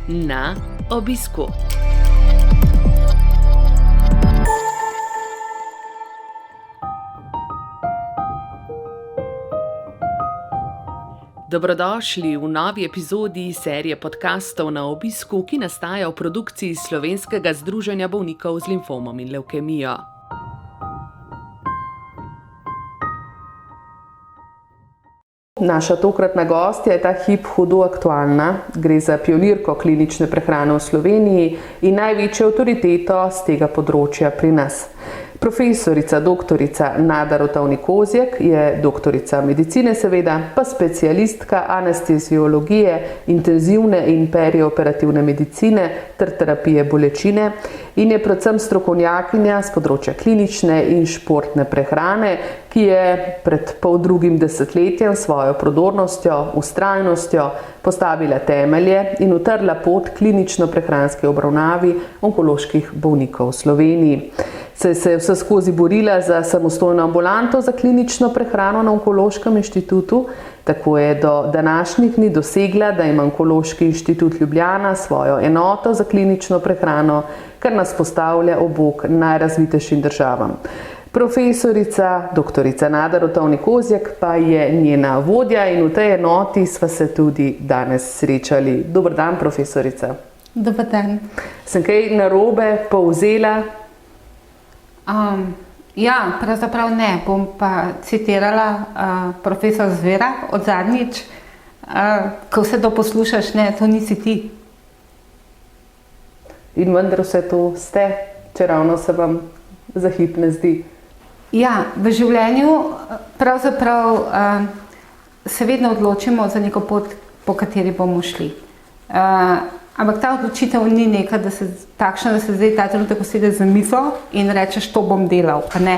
Na obisku. Dobrodošli v novi epizodi serije podkastov Na obisku, ki nastaja v produkciji Slovenskega združenja bolnikov z limfomom in levkemijo. Naša tokratna gostja je ta hip hudo aktualna. Gre za pionirko klinične prehrane v Sloveniji in največjo avtoriteto z tega področja pri nas. Profesorica doktorica Nada Rotovnik-Kozjek je doktorica medicine seveda, pa specialistka anesteziologije, intenzivne in perioperativne medicine ter terapije bolečine in je predvsem strokovnjakinja z področja klinične in športne prehrane, ki je pred poldrugim desetletjem svojo prodornostjo, vztrajnostjo postavila temelje in utrla pot klinično-prehranski obravnavi onkoloških bolnikov v Sloveniji. Se je vse skozi borila za samostojno ambulanto za klinično prehrano na Onkološkem inštitutu, tako je do današnjih dni dosegla, da ima Onkološki inštitut Ljubljana svojo enoto za klinično prehrano, kar nas postavlja ob bok najrazvitejšim državam. Profesorica doktorica Nada Rotovnik-Kozjek pa je njena vodja in v tej enoti sva se tudi danes srečali. Dober dan, profesorica. Dober dan. Sem kaj narobe povzela? Pravzaprav ne. Bom pa citirala profesor Zvera od zadnjič, ko vse to poslušaš, ne, to nisi ti. In vendar vse to ste, če ravno se vam za hip ne zdi. Ja, v življenju pravzaprav se vedno odločimo za neko pot, po kateri bomo šli. Ampak ta odločitev ni neka, takšna, da se zdaj ta trenutek usedeš za misel in rečeš, to bom delal, pa ne.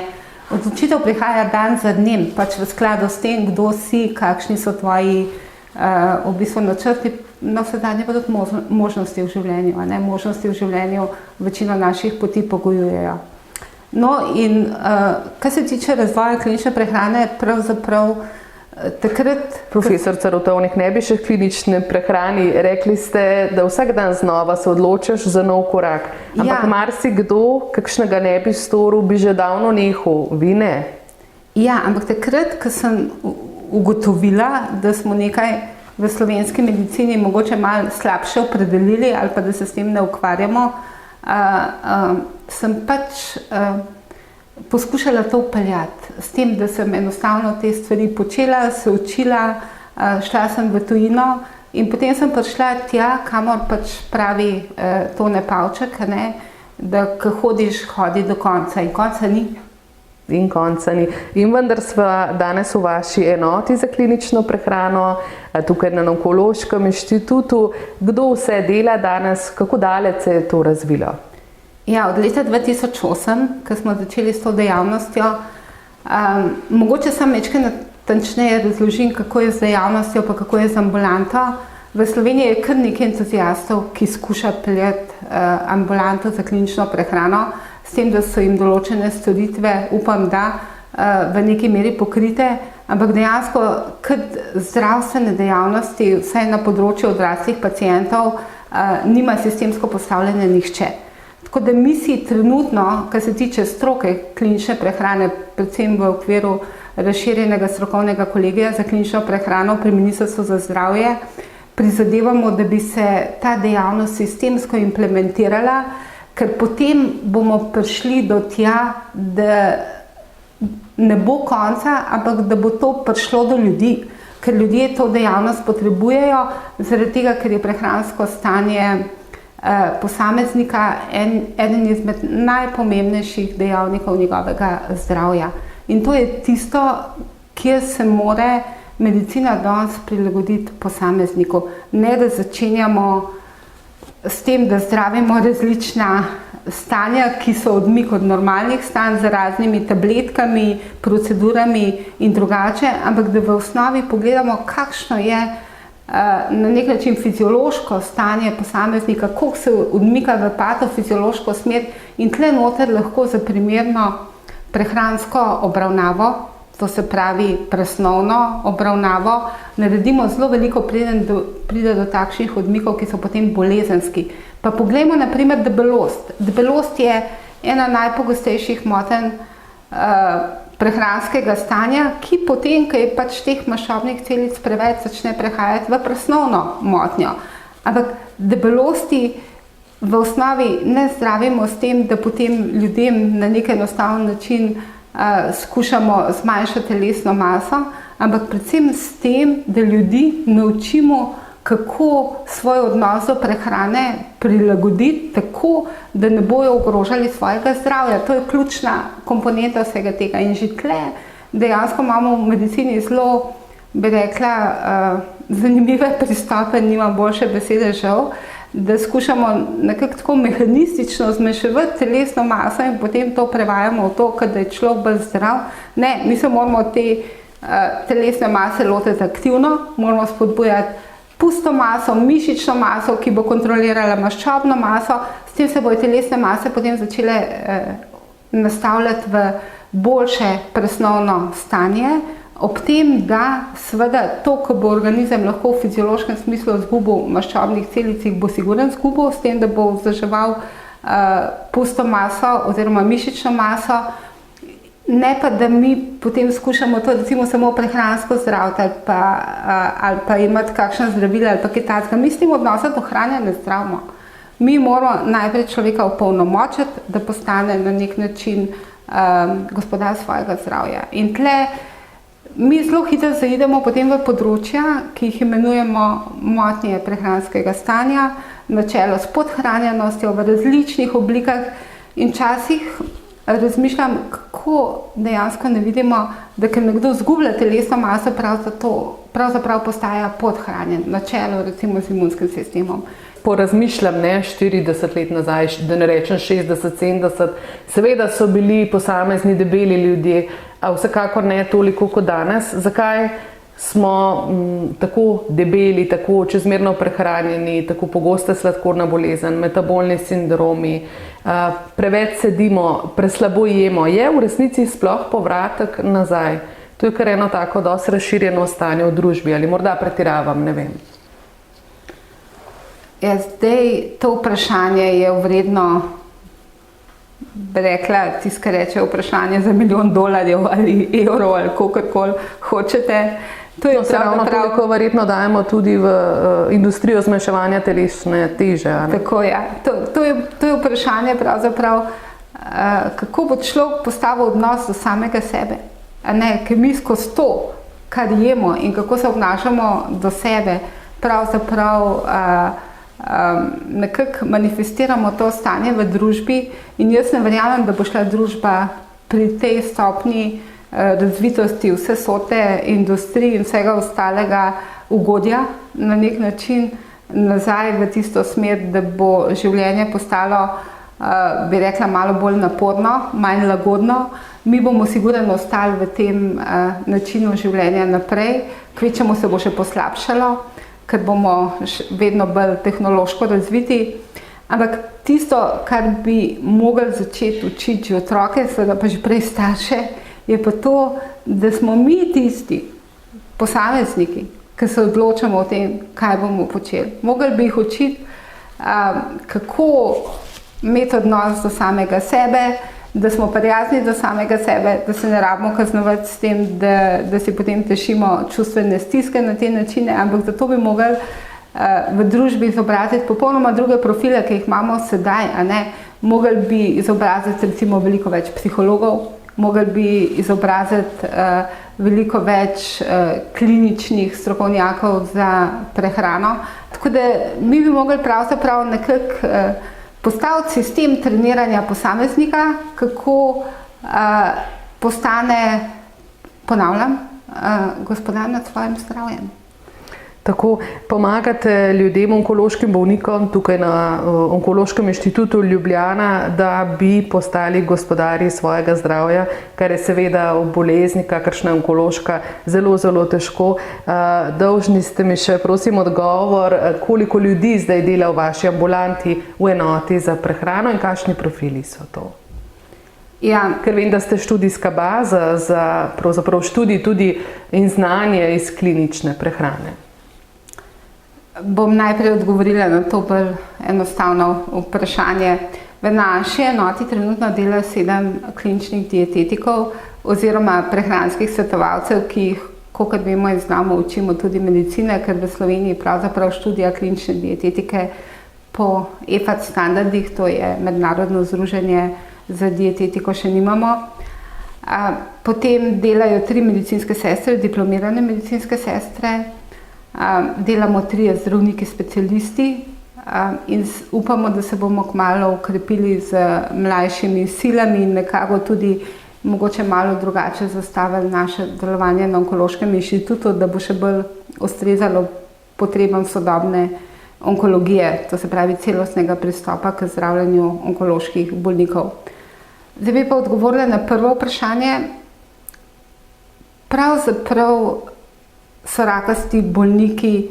Odločitev prihaja dan za dnem, pač v skladu s tem, kdo si, kakšni so tvoji v bistvu načrti, na vsedanje pa tudi možnosti v življenju, a ne. Možnosti v življenju večino naših poti pogojujejo. No in kar se tiče razvoja klinične prehrane, pravzaprav takrat... Profesorica Rotovnik, ne bi še klinične prehrani. Rekli ste, da vsak dan znova se odločaš za nov korak. Ampak marsikdo, kakšnega ne bi storil, bi že davno nehal. Vi ne? Ja, ampak takrat, ko sem ugotovila, da smo nekaj v slovenski medicini mogoče malo slabše opredelili ali pa da se s tem ne ukvarjamo, sem pač poskušala to vpeljati. S tem, da sem enostavno te stvari počela, se učila, šla sem v tujino in potem sem prišla tja, kamor pač pravi Tone Pavček, ne, da ko hodiš, hodi do konca in konca ni. In konca ni. In vendar sva danes v vaši enoti za klinično prehrano, tukaj na Onkološkem inštitutu. Kdo vse dela danes, kako daleč se je to razvilo? Ja, od leta 2008, ko smo začeli s to dejavnostjo, mogoče sam nekaj natančneje razložim, kako je z dejavnostjo, pa kako je z ambulanto. V Sloveniji je kar nekaj entuziastov, ki skuša peljati ambulanto za klinično prehrano, s tem, da so jim določene storitve, upam, da v neki meri pokrite, ampak dejansko kot zdravstvene dejavnosti, vsaj na področju odraslih pacientov, nima sistemsko postavljene nihče. Tako da mi si trenutno, kar se tiče stroke klinične prehrane, predvsem v okviru razširjenega strokovnega kolegija za klinično prehrano pri Ministrstvu za zdravje, prizadevamo, da bi se ta dejavnost sistemsko implementirala, ker potem bomo prišli do tja, da ne bo konca, ampak da bo to prišlo do ljudi, ker ljudje to dejavnost potrebujejo, zaradi tega, ker je prehransko stanje posameznika eden izmed najpomembnejših dejavnikov njegovega zdravja. In to je tisto, kjer se more medicina danes prilagoditi posamezniku. Ne, da začenjamo s tem, da zdravimo različna stanja, ki so odmik od normalnih stanj z raznimi tabletkami, procedurami in drugače, ampak da v osnovi pogledamo, kakšno je na nek način fiziološko stanje posameznika, koliko se odmika v patofiziološko smer in tle noter lahko za primerno prehransko obravnavo to se pravi presnovno obravnavo, naredimo zelo veliko, preden pride do takšnih odmikov, ki so potem bolezenski. Pa poglejmo na primer debelost. Debelost je ena najpogostejših motenj prehranskega stanja, ki potem, ko je pač teh maščobnih celic preveč, začne prehajati v presnovno motnjo. Ampak debelosti v osnovi ne zdravimo s tem, da potem ljudem na nek enostaven način skušamo zmanjšati telesno maso, ampak predvsem s tem, da ljudi naučimo, kako svoj odnos do prehrane prilagoditi tako, da ne bojo ogrožali svojega zdravja. To je ključna komponenta vsega tega. In že tle dejansko imamo v medicini zelo, bi rekla, zanimive pristope, nima boljše besede žal, da skušamo nekako tako mehanistično zmanjševati telesno maso in potem to prevajamo v to, da je človek bolj zdrav. Ne, mi se moramo te telesne mase lotiti aktivno, moramo spodbujati pusto maso, mišično maso, ki bo kontrolirala maščobno maso, s tem se bojo telesne mase potem začele nastavljati v boljše presnovno stanje, ob tem, da seveda to, ko bo organizem lahko v fiziološkem smislu izgubil maščobnih celic, bo sigurno izgubil, s tem, da bo vzdrževal pusto maso oziroma mišično maso, ne pa, da mi potem skušamo to recimo samo prehransko zdraviti ali pa imati kakšna zdravila ali pa kaj takega. Mi s tem odnosa do hrane ne zdravimo. Mi moramo najprej človeka opolnomočiti, da postane na nek način gospodar svojega zdravja. In tle mi zelo hitro zaidemo potem v področja, ki jih imenujemo motnje prehranskega stanja, na čelo s podhranjenostjo v različnih oblikah in včasih razmišljam, kako dejansko ne vidimo, da ker nekdo izgublja telesno maso, pravzaprav postaja podhranjen, na čelu recimo z imunskim sistemom. Porazmišljam, 40 let nazaj, da ne rečem 60, 70, seveda so bili posamezni debeli ljudje, a vsekakor ne toliko kot danes. Zakaj smo tako debeli, tako čezmerno prehranjeni, tako pogosta sladkorna bolezen, metabolni sindromi, preveč sedimo, preslabo jemo? Je v resnici sploh povratek nazaj? To je kar eno tako dosti razširjeno stanje v družbi, ali morda pretiravam, ne vem. Ja, zdaj to vprašanje je vredno, bi rekla, tisto, kar reče vprašanje za $1 milijon ali evrov ali kakorkoli hočete. To je ravno toliko verjetno dajemo tudi v industrijo zmanjševanja telesne teže. Tako je. To je vprašanje pravzaprav, kako bo človek postavil odnos do samega sebe. Ker mi skozi to, kar jemo in kako se obnašamo do sebe, pravzaprav nekako manifestiramo to stanje v družbi in jaz ne verjamem, da bo šla družba pri tej stopnji razvitosti vse sorte industrij in vsega ostalega ugodja na nek način nazaj v tisto smer, da bo življenje postalo, bi rekla, malo bolj naporno, manj lagodno. Mi bomo sigurno ostali v tem načinu življenja naprej, kvečemu se bo še poslabšalo, ker bomo vedno bolj tehnološko razviti. Ampak tisto, kar bi mogli začeti učiti že otroke, seveda pa že prej starše, je pa to, da smo mi tisti posamezniki, ki se odločamo o tem, kaj bomo počeli. Mogli bi jih učiti, kako imeti odnos do samega sebe, da smo prijazni do samega sebe, da se ne rabimo kaznovati s tem, da si potem tešimo čustvene stiske na te načine, ampak zato bi mogli v družbi izobraziti popolnoma druge profile, ki jih imamo sedaj. Mogli bi izobraziti recimo veliko več psihologov, mogli bi izobraziti veliko več kliničnih strokovnjakov za prehrano. Tako da mi bi mogli pravzaprav nekako postaviti sistem treniranja posameznika, kako postane, ponavljam, gospodar nad svojim zdravjem. Tako pomagate ljudem, onkološkim bolnikom tukaj na Onkološkem inštitutu Ljubljana, da bi postali gospodarji svojega zdravja, kar je seveda v bolezni, kakršna je onkološka, zelo, zelo težko. Dolžni ste mi še, prosim, odgovor, koliko ljudi zdaj dela v vaši ambulanti v enoti za prehrano in kakšni profili so to? Ja. Ker vem, da ste študijska baza za pravzaprav študij tudi in znanje iz klinične prehrane. Bom najprej odgovorila na to bolj enostavno vprašanje. V naši enoti trenutno dela 7 kliničnih dietetikov oziroma prehranskih svetovalcev, ki jih, kolikor vemo in znamo, učimo tudi medicine, ker v Sloveniji pravzaprav študija klinične dietetike po EFAT standardih, to je mednarodno združenje za dietetiko, še nimamo. Potem delajo 3 medicinske sestre, diplomirane medicinske sestre, delamo 3 zdravniki specialisti in upamo, da se bomo kmalu ukrepili z mlajšimi silami in nekako tudi mogoče malo drugače zastavili naše delovanje na Onkološkem inštitutu, da bo še bolj ustrezalo potrebam sodobne onkologije, to se pravi celostnega pristopa k zdravljenju onkoloških bolnikov. Zdaj bi pa odgovorila na prvo vprašanje. Pravzaprav so rakasti bolniki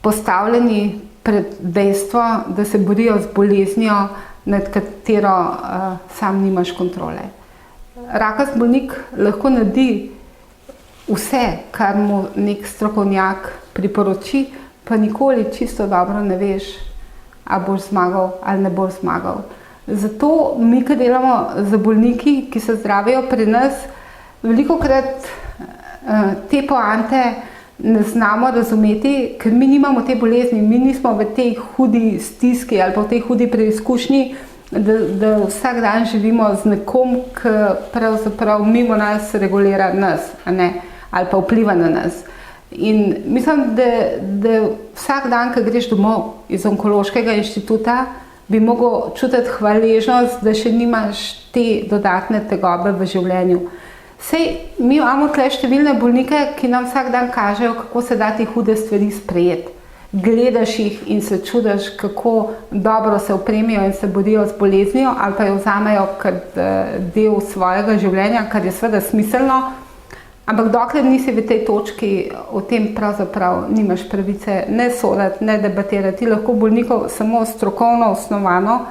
postavljeni pred dejstvo, da se borijo z boleznijo, nad katero sam nimaš kontrole. Rakast bolnik lahko naredi vse, kar mu nek strokovnjak priporoči, pa nikoli čisto dobro ne veš, ali boš zmagal ali ne boš zmagal. Zato mi, ki delamo za bolniki, ki se zdravijo pri nas, velikokrat te poante ne znamo razumeti, ker mi nimamo te bolezni, mi nismo v tej hudi stiski ali pa v tej hudi preizkušnji, da vsak dan živimo z nekom, ki pravzaprav mimo nas regulira nas, ali pa vpliva na nas. In mislim, da vsak dan, ko greš domov iz Onkološkega inštituta, bi mogel čutiti hvaležnost, da še nimaš te dodatne tegobe v življenju. Sej, mi imamo tle številne bolnike, ki nam vsak dan kažejo, kako se da te hude stvari sprejeti. Gledaš jih in se čudiš, kako dobro se opremijo in se borijo z boleznijo ali pa jo vzamejo kot del svojega življenja, kar je seveda smiselno. Ampak dokler nisi v tej točki, o tem pravzaprav nimaš pravice ne soditi, ne debatirati. Ti lahko bolnikov samo strokovno osnovano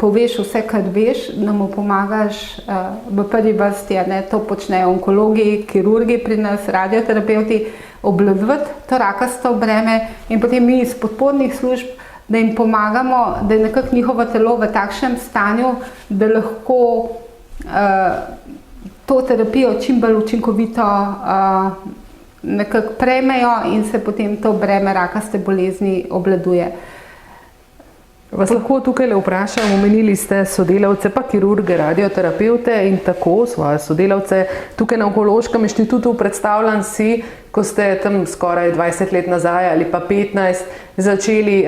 poveš vse, kar veš, da mu pomagaš v prvi vrsti, to počnejo onkologi, kirurgi pri nas, radioterapeuti, obvladovati to rakasto breme in potem mi iz podpornih služb, da jim pomagamo, da je nekako njihovo telo v takšnem stanju, da lahko to terapijo čim bolj učinkovito nekako prejmejo in se potem to breme rakaste bolezni obvladuje. Vas lahko tukaj le vprašam, omenili ste sodelavce, pa kirurge, radioterapeute in tako svoje sodelavce. Tukaj na Onkološkem inštitutu predstavljam si, ko ste tam skoraj 20 let nazaj ali pa 15 začeli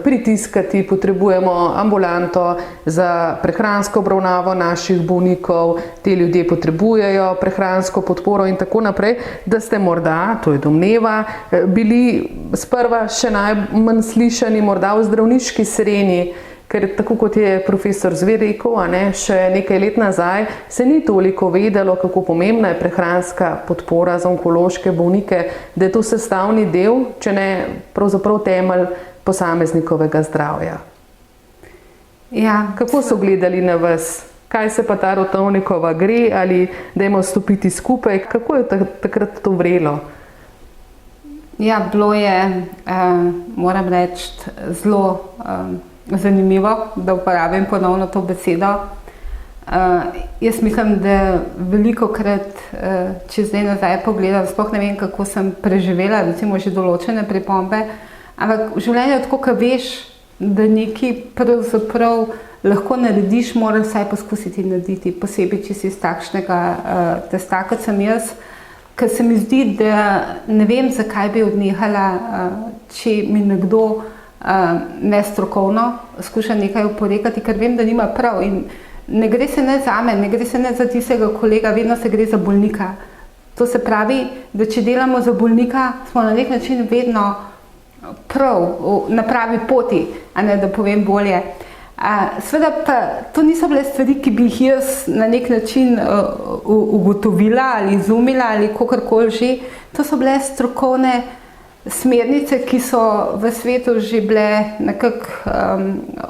pritiskati, potrebujemo ambulanto za prehransko obravnavo naših bolnikov, ti ljudje potrebujejo prehransko podporo in tako naprej, da ste morda, to je domneva, bili sprva še najmanj slišani morda v zdravniški srenji, ker tako kot je profesor Zver rekel, še nekaj let nazaj se ni toliko vedelo, kako pomembna je prehranska podpora za onkološke bolnike, da je to sestavni del, če ne pravzaprav temelj posameznikovega zdravja. Ja. Kako so gledali na vas? Kaj se pa ta Rotovnikova gre ali dajmo stopiti skupaj? Kako je takrat to vrelo? Ja, bilo je, moram reči, zelo zanimivo, da uporabim ponovno to besedo. Jaz mislim, da velikokrat, če zdaj nazaj pogledam, sploh ne vem, kako sem preživela, recimo že določene pripombe, ampak v življenju tako, ko veš, da nekaj pravzaprav lahko narediš, moraš vsaj poskusiti narediti, posebej, če si iz takšnega testa, kot sem jaz, ker se mi zdi, da ne vem, zakaj bi odnehala, če mi nekdo nestrokovno skuša nekaj oporekati, ker vem, da nima prav in ne gre se ne za me, ne gre se ne za tistega kolega, vedno se gre za bolnika. To se pravi, da če delamo za bolnika, smo na nek način vedno prav, na pravi poti, a ne da povem bolje. Seveda pa to niso bile stvari, ki bi jih jaz na nek način ugotovila ali izumila ali kakorkoli že. To so bile strokovne smernice, ki so v svetu že bile nekako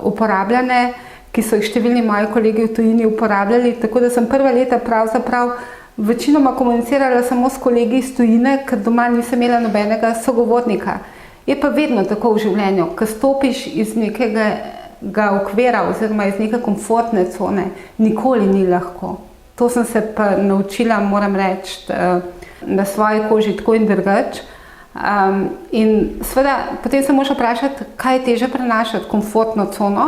uporabljane, ki so jih številni moji kolegi v tujini uporabljali, tako da sem prva leta pravzaprav večinoma komunicirala samo s kolegi iz tujine, ker doma nisem imela nobenega sogovornika. Je pa vedno tako v življenju, ko stopiš iz nekega okvira oziroma iz neke komfortne cone, nikoli ni lahko. To sem se pa naučila, moram reči, na svoji koži tako in drugače. In seveda, potem se moraš vprašati, kaj je teže prenašati, komfortno cono,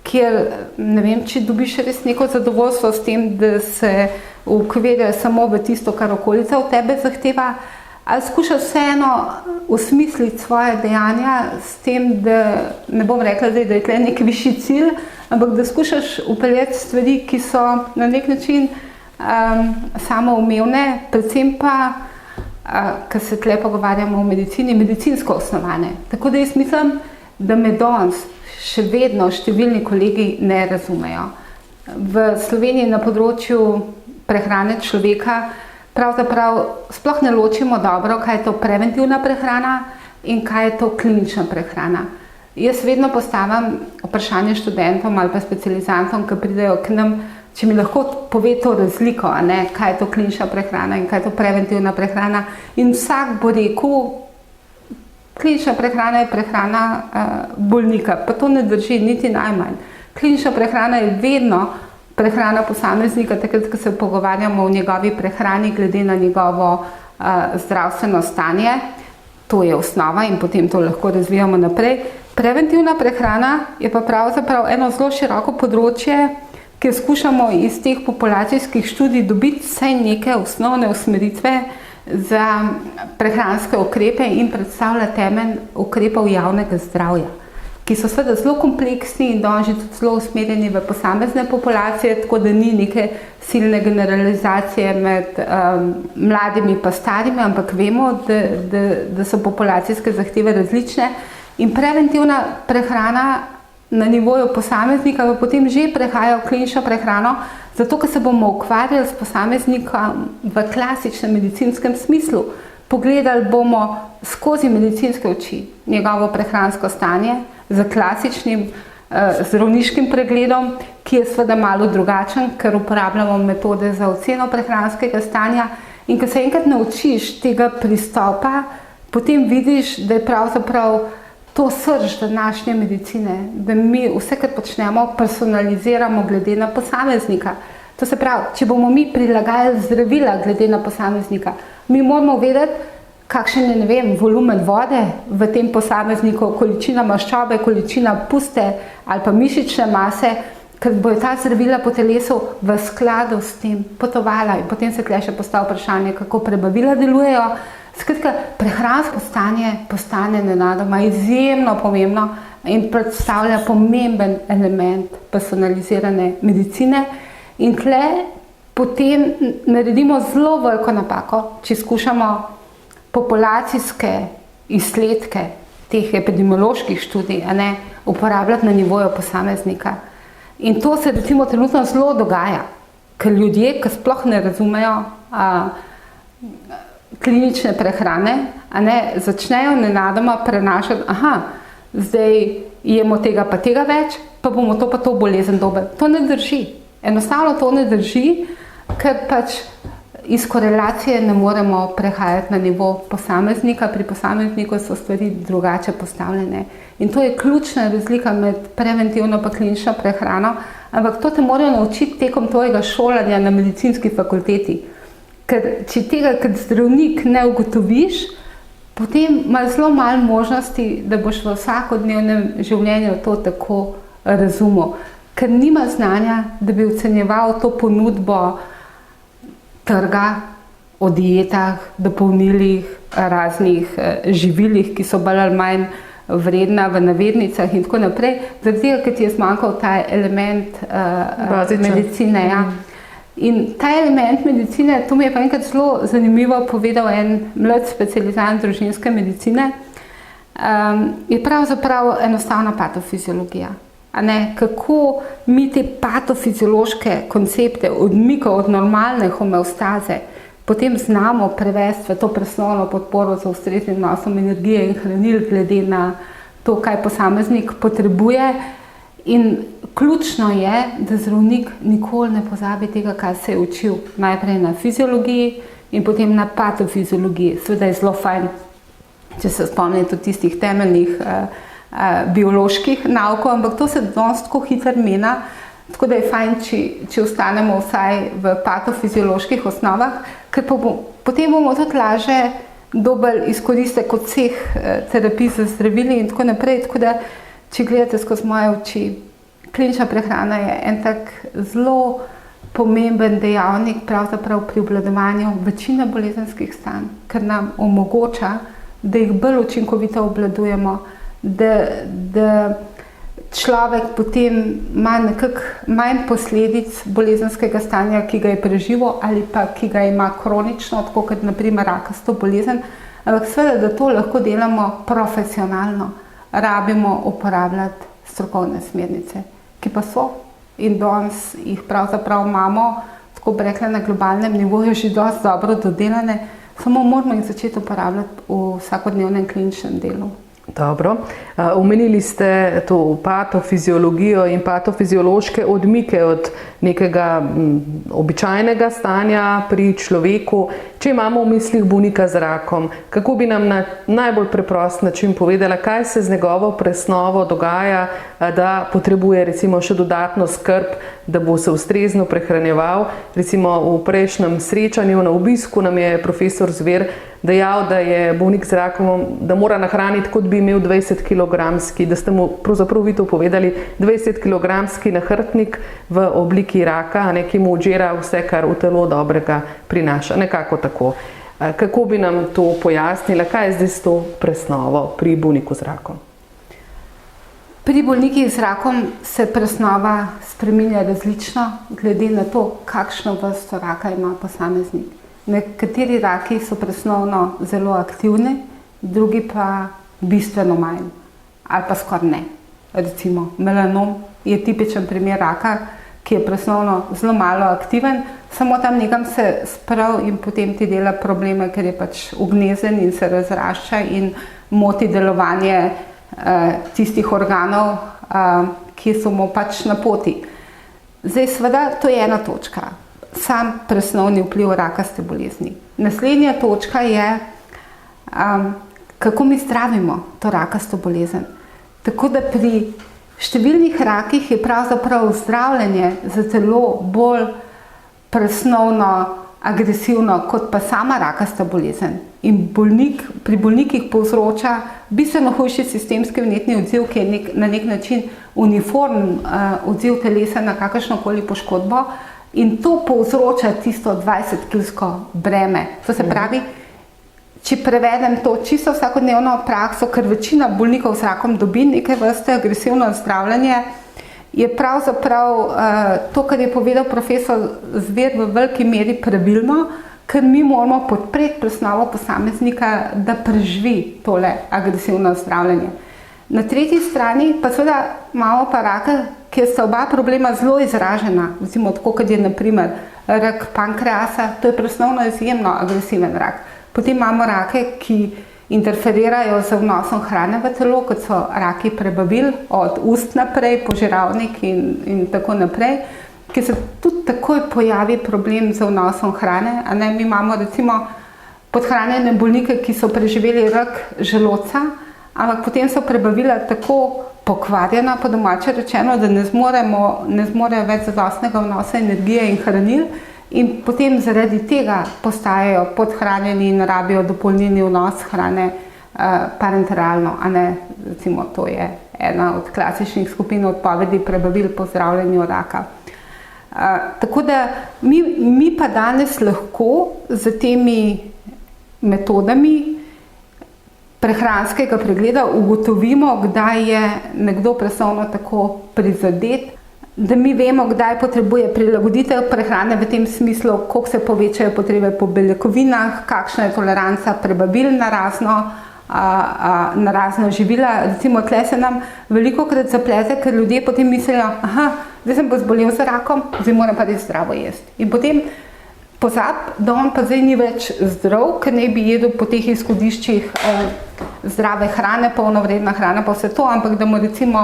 kjer ne vem, če dobiš res neko zadovoljstvo s tem, da se ukvirja samo v tisto, kar okolica od tebe zahteva, ali skušaš vseeno osmisliti svoje dejanja s tem, da ne bom rekla, da je tle nek višji cilj, ampak da skušaš upeljati stvari, ki so na nek način samoumevne, predvsem pa, ker se tle pogovarjamo o medicini, medicinsko osnovane. Tako da jaz mislim, da me danes še vedno številni kolegi ne razumejo. V Sloveniji na področju prehrane človeka pravzaprav sploh ne ločimo dobro, kaj je to preventivna prehrana in kaj je to klinična prehrana. Jaz vedno postavim vprašanje študentom ali pa specializantom, ki pridejo k nam, če mi lahko pove to razliko, kaj je to klinična prehrana in kaj je to preventivna prehrana. In vsak bo rekel, klinična prehrana je prehrana bolnika, pa to ne drži niti najmanj. Klinična prehrana je vedno prehrana posameznika, takrat, ko se pogovarjamo o njegovi prehrani glede na njegovo zdravstveno stanje. To je osnova in potem to lahko razvijamo naprej. Preventivna prehrana je pa pravzaprav eno zelo široko področje, kjer skušamo iz teh populacijskih študij dobiti vsaj neke osnovne usmeritve za prehranske ukrepe in predstavlja temelj ukrepov javnega zdravja, ki so seveda zelo kompleksni in danes tudi zelo usmerjeni v posamezne populacije, tako da ni neke silne generalizacije med mladimi pa starimi, ampak vemo, da so populacijske zahteve različne in preventivna prehrana na nivoju posameznika pa potem že prehaja v klinično prehrano, zato ker se bomo ukvarjali s posameznikom v klasičnem medicinskem smislu. Pogledali bomo skozi medicinske oči njegovo prehransko stanje z klasičnim zdravniškim pregledom, ki je seveda malo drugačen, ker uporabljamo metode za oceno prehranskega stanja in ko se enkrat naučiš tega pristopa, potem vidiš, da je pravzaprav to srž današnje medicine, da mi vse, kar počnemo, personaliziramo glede na posameznika. To se pravi, če bomo mi prilagajali zdravila glede na posameznika, mi moramo vedeti, kakšen je, ne vem, volumen vode v tem posamezniku, količina maščobe, količina puste ali pa mišične mase, ker bojo ta zdravila po telesu v skladu s tem potovala in potem se tle še postavi vprašanje, kako prebavila delujejo. Skratka, prehransko stanje postane nenadoma izjemno pomembno in predstavlja pomemben element personalizirane medicine in tle potem naredimo zelo veliko napako, če skušamo populacijske izsledke teh epidemioloških študij uporabljati na nivoju posameznika. In to se recimo trenutno zelo dogaja, ker ljudje, ki sploh ne razumejo klinične prehrane, začnejo nenadoma prenašati, zdaj jemo tega pa tega več, pa bomo to pa to bolezen dobili. To ne drži. Enostavno to ne drži, ker pač iz korelacije ne moremo prehajati na nivo posameznika. Pri posamezniku so stvari drugače postavljene. In to je ključna razlika med preventivno pa klinično prehrano, ampak to te morajo naučiti tekom tvojega šolanja na medicinski fakulteti. Ker če tega kot zdravnik ne ugotoviš, potem imaš zelo malo možnosti, da boš v vsakodnevnem življenju to tako razumel. Ker nima znanja, da bi ocenjeval to ponudbo trga o dietah, dopolnilih, raznih živilih, ki so bolj ali manj vredna v navednicah in tako naprej, zaradi tega, ker ti je zmanjkal ta element medicine. Ja. In ta element medicine, to mi je pa enkrat zelo zanimivo povedal en mlad specializant družinske medicine, je pravzaprav enostavna patofiziologija. Kako mi te patofiziološke koncepte odmika od normalne homeostaze potem znamo prevesti v to presnovno podporo za ustreznim vnosom energije in hranil glede na to, kaj posameznik potrebuje. In ključno je, da zdravnik nikoli ne pozabi tega, kar se je učil. Najprej na fiziologiji in potem na patofiziologiji. Seveda je zelo fajn, če se spomnite tistih temeljnih bioloških naukov, ampak to se danes tako hitro mena, tako da je fajn, če ostanemo vsaj v patofizioloških osnovah, ker potem bomo tudi lažje dober izkoristek od vseh terapij za zdravili in tako naprej. Tako da, če gledate skozi moje oči, klinična prehrana je en tak zelo pomemben dejavnik pravzaprav pri obvladovanju večine bolezenskih stanj, ker nam omogoča, da jih bolj učinkovito obvladujemo, da človek potem ima nekako manj posledic bolezenskega stanja, ki ga je preživel ali pa ki ga ima kronično, tako kot naprimer rakasto bolezen. Ampak seveda, da to lahko delamo profesionalno, rabimo uporabljati strokovne smernice, ki pa so in danes jih pravzaprav imamo, tako bi rekla, na globalnem nivoju že dosti dobro dodelane, samo moramo jih začeti uporabljati v vsakodnevnem kliničnem delu. Dobro. Omenili ste to patofiziologijo in patofiziološke odmike od nekega običajnega stanja pri človeku. Če imamo v mislih bolnika z rakom, kako bi nam na najbolj preprost način povedala, kaj se z njegovo presnovo dogaja, da potrebuje recimo še dodatno skrb, da bo se ustrezno prehranjeval. Recimo v prejšnjem srečanju na obisku nam je profesor Zver dejal, da je bolnik z rakom, da mora nahraniti, kot bi imel 20-kilogramski, da ste mu pravzaprav vi to povedali, 20-kilogramski nahrbtnik v obliki raka, ki mu odžira vse, kar v telo dobrega prinaša. Nekako tako. Kako bi nam to pojasnila? Kaj je zdaj s to presnovo pri bolniku z rakom? Pri bolnikih z rakom se presnova spreminja različno, glede na to, kakšno vrsto raka ima posameznik. Nekateri raki so presnovno zelo aktivni, drugi pa bistveno manj ali pa skoraj ne. Recimo melanom je tipičen primer raka, ki je presnovno zelo malo aktiven, samo tam nekam se sprav in potem ti dela probleme, ker je pač ugnezen in se razrašča in moti delovanje tistih organov, ki so mu pač na poti. Zdaj seveda to je ena točka. Sam presnovni vpliv rakaste bolezni. Naslednja točka je, kako mi zdravimo to rakasto bolezen. Tako da pri številnih rakih je pravzaprav zdravljenje za telo bolj presnovno agresivno kot pa sama rakasta bolezen. In pri bolnikih povzroča bistveno hujši sistemski vnetni odziv, ki je na nek način uniformen odziv telesa na kakršnokoli poškodbo. In to povzroča tisto 20-kilsko breme. To se pravi, če prevedem to čisto vsakodnevno prakso, ker večina bolnikov z rakom dobi neke vrste agresivno zdravljenje, je pravzaprav to, kar je povedal profesor Zver, v veliki meri pravilno, ker mi moramo podpreti presnovo posameznika, da preživi tole agresivno zdravljenje. Na tretji strani pa seveda imamo pa raka, kjer sta oba problema zelo izražena, recimo tako, kot je naprimer rak pankreasa, to je presnovno izjemno agresiven rak. Potem imamo rake, ki interferirajo z vnosom hrane v telo, kot so raki prebavil, od ust naprej, požiralnik in tako naprej, ki se tudi takoj pojavi problem z vnosom hrane. Mi imamo recimo podhranjene bolnike, ki so preživeli rak želodca, ampak potem so prebavila tako pokvarjena, po domače rečeno, da ne zmorejo več zadostnega vnosa energije in hranil in potem zaradi tega postajajo podhranjeni in rabijo dopolnilni vnos hrane parenteralno. Recimo, to je ena od klasičnih skupin odpovedi prebavil po zdravljenju raka. Tako da mi pa danes lahko z temi metodami prehranskega pregleda ugotovimo, kdaj je nekdo presnovno tako prizadet, da mi vemo, kdaj potrebuje prilagoditev prehrane v tem smislu, koliko se povečajo potrebe po beljakovinah, kakšna je toleranca prebavil na razna živila. Recimo, tle se nam velikokrat zaplete, ker ljudje potem mislijo, zdaj sem pa zbolel za rakom, zdaj moram pa res zdravo jesti. In potem pozab, da on pa zdaj ni več zdrav, ker ne bi jedel po teh izhodiščih zdrave hrane, polnovredna hrana, pa vse to, ampak da mu recimo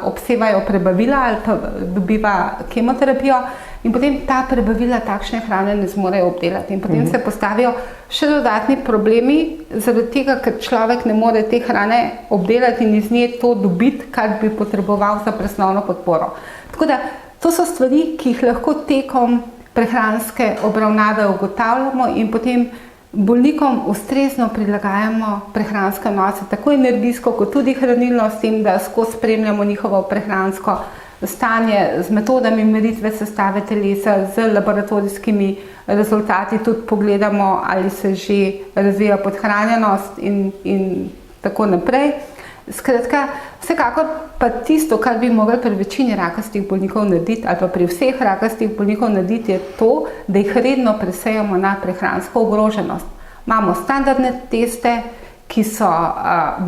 obsevajo prebavila ali pa dobiva kemoterapijo in potem ta prebavila takšne hrane ne zmorejo obdelati. In potem se postavijo še dodatni problemi, zaradi tega, ker človek ne more te hrane obdelati in iz nje to dobiti, kar bi potreboval za presnovno podporo. Tako da to so stvari, ki jih lahko tekom prehranske obravnave ugotavljamo in potem bolnikom ustrezno prilagajamo prehranske odnose, tako energijsko kot tudi hranilno, s tem, da skozi spremljamo njihovo prehransko stanje z metodami meritve sestave telesa, z laboratorijskimi rezultati, tudi pogledamo, ali se že razvija podhranjenost in tako naprej. Skratka, vsekakor pa tisto, kar bi mogli pri večini rakastih bolnikov narediti, ali pa pri vseh rakastih bolnikov narediti, je to, da jih redno presejamo na prehransko ogroženost. Imamo standardne teste, ki so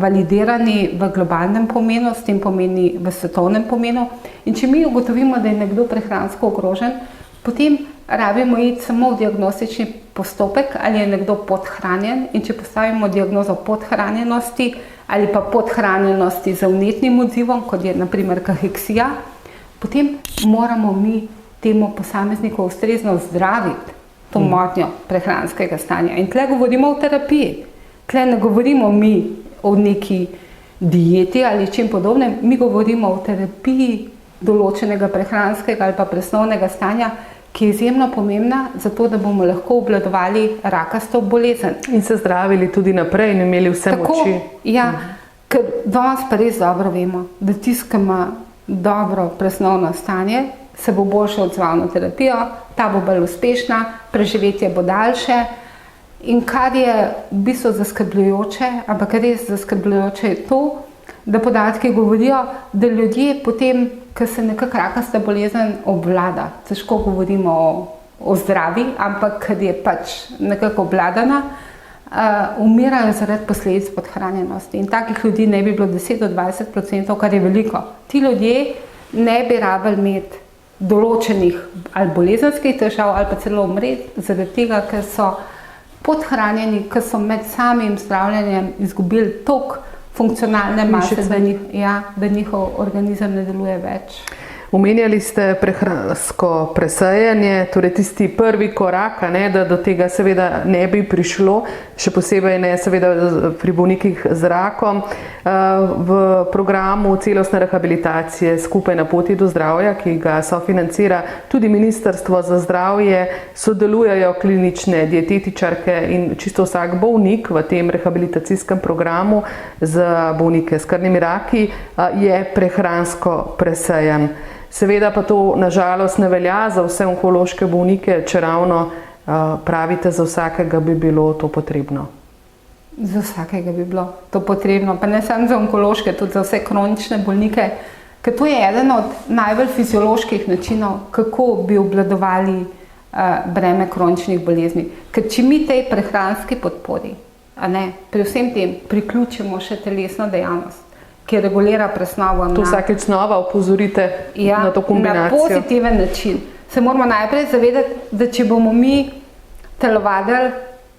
validirani v globalnem pomenu, s tem pomeni v svetovnem pomenu. In če mi ugotovimo, da je nekdo prehransko ogrožen, potem rabimo iti samo v diagnostični postopek, ali je nekdo podhranjen, in če postavimo diagnozo podhranjenosti ali pa podhranjenosti z vnetnim odzivom, kot je na primer kaheksija, potem moramo mi temu posamezniku ustrezno zdraviti to motnjo prehranskega stanja. In tle govorimo o terapiji. Tle ne govorimo mi o neki dieti ali čem podobnem, mi govorimo o terapiji določenega prehranskega ali pa presnovnega stanja, ki je izjemno pomembna, zato da bomo lahko obvladovali rakasto bolezen. In se zdravili tudi naprej in imeli vse moči. Ja, ker danes pa res dobro vemo, da tisti, ki ima dobro presnovno stanje, se bo boljše odzval na terapijo, ta bo bolj uspešna, preživetje bo daljše. In kar je v bistvu zaskrbljujoče, ampak res zaskrbljujoče je to, da podatki govorijo, da ljudje potem, ker se nekako rakasta bolezen obvlada, težko govorimo o zdravi, ampak ker je pač nekako obvladana, umirajo zaradi posledic podhranjenosti. In takih ljudi ne bi bilo 10-20%, kar je veliko. Ti ljudje ne bi rabili imeti določenih ali bolezenskih težav ali pa celo umreti, zaradi tega, ker so podhranjeni, ker so med samim zdravljenjem izgubili toliko funkcionalne mase, da njihov organizem ne deluje več. Omenjali ste prehransko presejanje, torej tisti prvi korak, da do tega seveda ne bi prišlo, še posebej ne seveda pri bolnikih z rakom. V programu celostne rehabilitacije Skupaj na poti do zdravja, ki ga sofinancira tudi Ministrstvo za zdravje, sodelujejo klinične dietetičarke in čisto vsak bolnik v tem rehabilitacijskem programu za bolnike s krvnimi raki je prehransko presejan. Seveda pa to nažalost ne velja za vse onkološke bolnike, če ravno pravite, za vsakega bi bilo to potrebno. Za vsakega bi bilo to potrebno, pa ne samo za onkološke, tudi za vse kronične bolnike, ker to je eden od najbolj fizioloških načinov, kako bi obvladovali breme kroničnih bolezni. Ker če mi tej prehranski podpori, pri vsem tem priključimo še telesno dejavnost, ki regulira presnovo. To vsakeč znova opozorite na to kombinacijo. Na pozitiven način. Se moramo najprej zavedati, da če bomo mi telovadili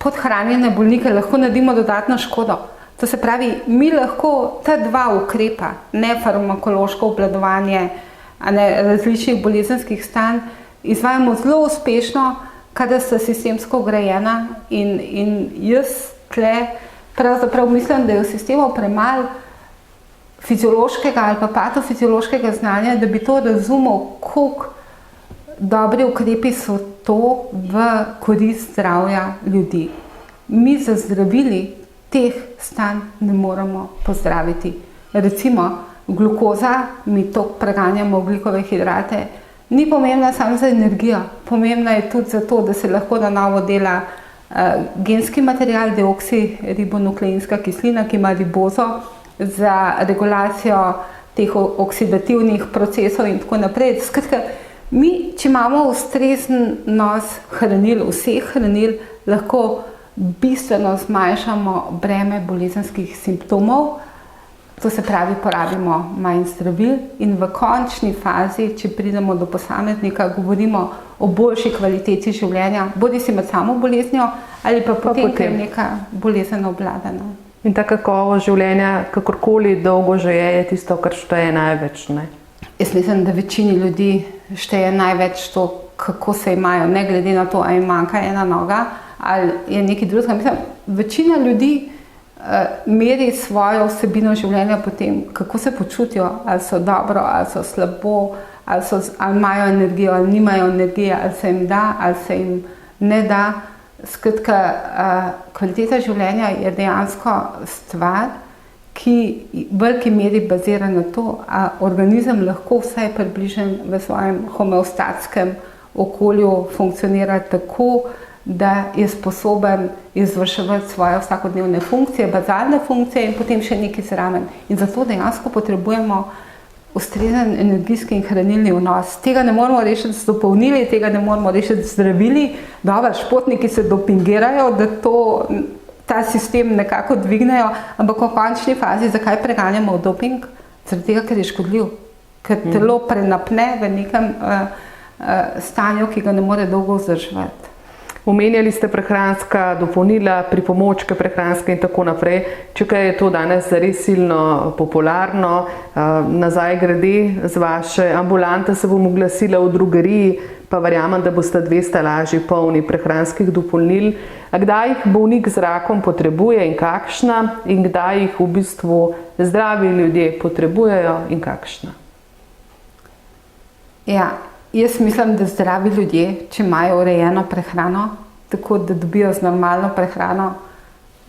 podhranjene bolnike, lahko naredimo dodatno škodo. To se pravi, mi lahko ta dva ukrepa, nefarmakološko obvladovanje različnih bolezenskih stanj, izvajamo zelo uspešno, kadar sta sistemsko vgrajena in jaz tle pravzaprav mislim, da je v sistemu premalo fiziološkega ali pa patofiziološkega znanja, da bi to razumel, koliko dobri ukrepi so to v korist zdravja ljudi. Mi za zdravili teh stanj ne moremo pozdraviti. Recimo, glukoza, mi toliko preganjamo ogljikove hidrate, ni pomembna samo za energijo, pomembna je tudi za to, da se lahko na novo dela genski material, deoksiribonukleinska kislina, ki ima ribozo, za regulacijo teh oksidativnih procesov in tako naprej. Skratka, mi, če imamo ustrezen nos hranil, vseh hranil, lahko bistveno zmanjšamo breme bolezenskih simptomov, to se pravi, porabimo manj zdravil in v končni fazi, če pridemo do posameznika, govorimo o boljši kvaliteti življenja, bodi si med samo boleznijo ali pa potem, ker je neka bolezen obvladana. In ta kakovost življenja, kakorkoli dolgo že je tisto, kar šteje največ, ne? Jaz mislim, da večini ljudi šteje največ to, kako se imajo, ne glede na to, ali jim manjka ena noga ali je nekaj drugega. Mislim, večina ljudi meri svojo vsebino življenja po tem, kako se počutijo, ali so dobro, ali so slabo, ali imajo energijo, ali nimajo energije, ali se jim da, ali se jim ne da. Skratka, kvaliteta življenja je dejansko stvar, ki v veliki meri bazira na to, a organizem lahko vsaj približno v svojem homeostatskem okolju funkcionira tako, da je sposoben izvrševati svoje vsakodnevne funkcije, bazalne funkcije in potem še nekaj zraven. In zato dejansko potrebujemo ustrezen energijski in hranilni vnos. Tega ne moramo rešiti z dopolnili, tega ne moramo rešiti z zdravili. Dobro, športniki se dopingirajo, da ta sistem nekako dvignejo, ampak v končni fazi zakaj preganjamo doping? Zaradi tega, ker je škodljiv, ker telo prenapne v nekem stanju, ki ga ne more dolgo vzdrževati. Omenjali ste prehranska dopolnila, pripomočke prehranske in tako naprej. Čekaj je to danes zares silno popularno. Nazaj grede z vaše ambulante se bom oglasila v drogeriji, pa verjamem, da boste 2 stalaži polni prehranskih dopolnil. A kdaj jih bolnik z rakom potrebuje in kakšna? In kdaj jih v bistvu zdravi ljudje potrebujejo in kakšna? Ja. Jaz mislim, da zdravi ljudje, če imajo urejeno prehrano, tako da dobijo z normalno prehrano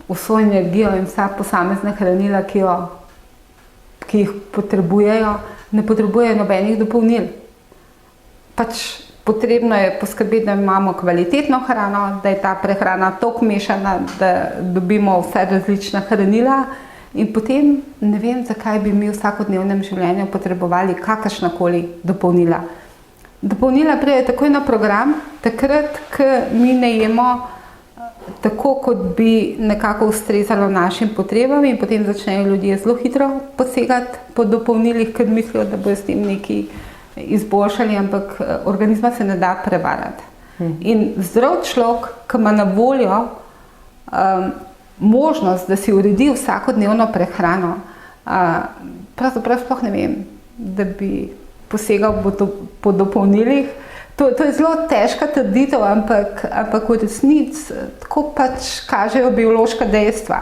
vso energijo in vsa posamezna hranila, ki jih potrebujejo, ne potrebujejo nobenih dopolnil. Pač potrebno je poskrbeti, da imamo kvalitetno hrano, da je ta prehrana toliko mešana, da dobimo vse različna hranila in potem ne vem, zakaj bi mi v vsakodnevnem življenju potrebovali kakršnakoli dopolnila. Dopolnila pridejo takoj na program, takrat, ko mi ne jemo tako, kot bi nekako ustrezalo našim potrebam in potem začnejo ljudje zelo hitro posegati po dopolnilih, ker mislijo, da bojo s tem nekaj izboljšali, ampak organizma se ne da prevarati. In zdrav človek, ki ima na voljo možnost, da si uredi vsakodnevno prehrano, pravzaprav sploh ne vem, da bi posegal po dopolnilih. To je zelo težka trditev, ampak v resnici tako pač kažejo biološka dejstva.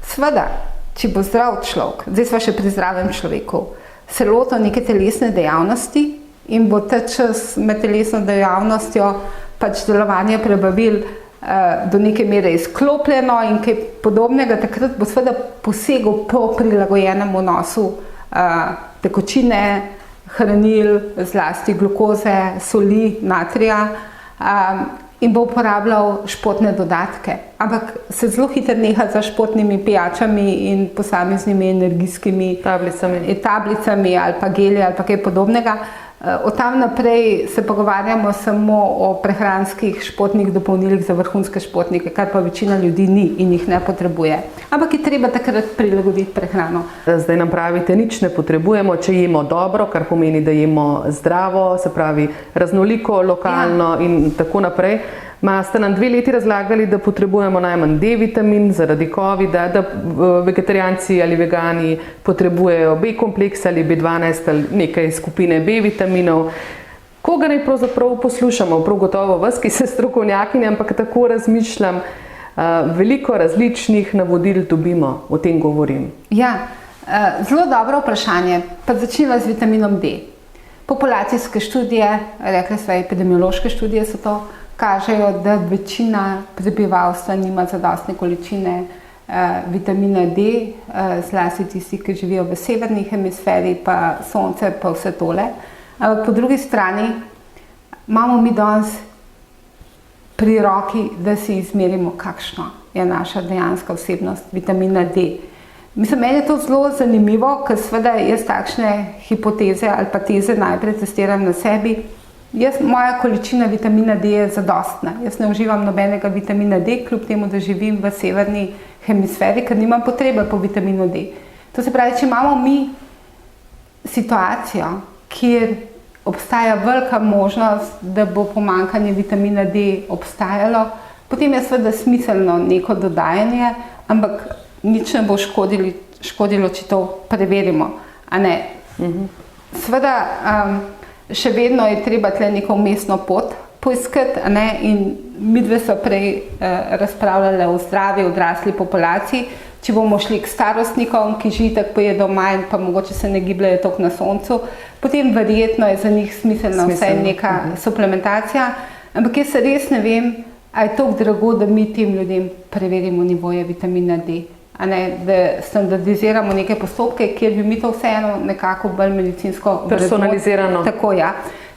Seveda, če bo zdrav človek, zdaj sva še pri zdravem človeku, se lotil neke telesne dejavnosti in bo ta čas med telesno dejavnostjo pač delovanje prebavil do neke mere izklopljeno in kaj podobnega, takrat bo seveda posegel po prilagojenem vnosu tekočine, hranil, zlasti glukoze, soli, natrija in bo uporabljal športne dodatke. Ampak se zelo hitro neha za športnimi pijačami in posameznimi energijskimi tablicami ali pa geli ali pa kaj podobnega. Od tam naprej se pogovarjamo samo o prehranskih športnih dopolnilih za vrhunske športnike, kar pa večina ljudi ni in jih ne potrebuje. Ampak je treba takrat prilagoditi prehrano. Zdaj nam pravite, nič ne potrebujemo, če jemo dobro, kar pomeni, da jemo zdravo, se pravi raznoliko, lokalno in tako naprej. Ste nam 2 leti razlagali, da potrebujemo najmanj D-vitamin zaradi covida, da vegetarijanci ali vegani potrebujejo B-kompleks ali B12 ali nekaj skupine B-vitaminov. Koga naj pravzaprav poslušamo? Prav gotovo vas, ki ste strokovnjakinja, ampak tako razmišljam, veliko različnih navodil dobimo, o tem govorim. Ja, zelo dobro vprašanje, pa začnimo z vitaminom D. Populacijske študije, rekli smo epidemiološke študije so to, kažejo, da večina prebivalstva nima zadostne količine vitamina D, zlasti tisti, ki živijo v severni hemisferi, pa sonce, pa vse tole. Po drugi strani imamo mi danes pri roki, da si izmerimo, kakšna je naša dejanska vsebnost vitamina D. Mislim, meni je to zelo zanimivo, ker seveda jaz takšne hipoteze ali pa teze najprej testiram na sebi. Moja količina vitamina D je zadostna. Jaz ne uživam nobenega vitamina D, kljub temu, da živim v severni hemisferi, ker nimam potrebe po vitaminu D. To se pravi, če imamo mi situacijo, kjer obstaja velika možnost, da bo pomanjkanje vitamina D obstajalo, potem je seveda smiselno neko dodajanje, ampak nič ne bo škodilo, če to preverimo. A ne? Seveda, še vedno je treba tle neko vmesno pot poiskati, a ne? In midve so prej razpravljale o zdravi odrasli populaciji. Če bomo šli k starostnikom, ki že itak pojedo manj, pa mogoče se ne gibljajo toliko na soncu, potem verjetno je za njih smiselna vsaj neka suplementacija. Ampak jaz res ne vem, a je toliko drago, da mi tem ljudem preverimo nivoje vitamina D. A ne, da standardiziramo neke postopke, kjer bi mi to vseeno nekako bolj medicinsko personalizirano. Tako, ja.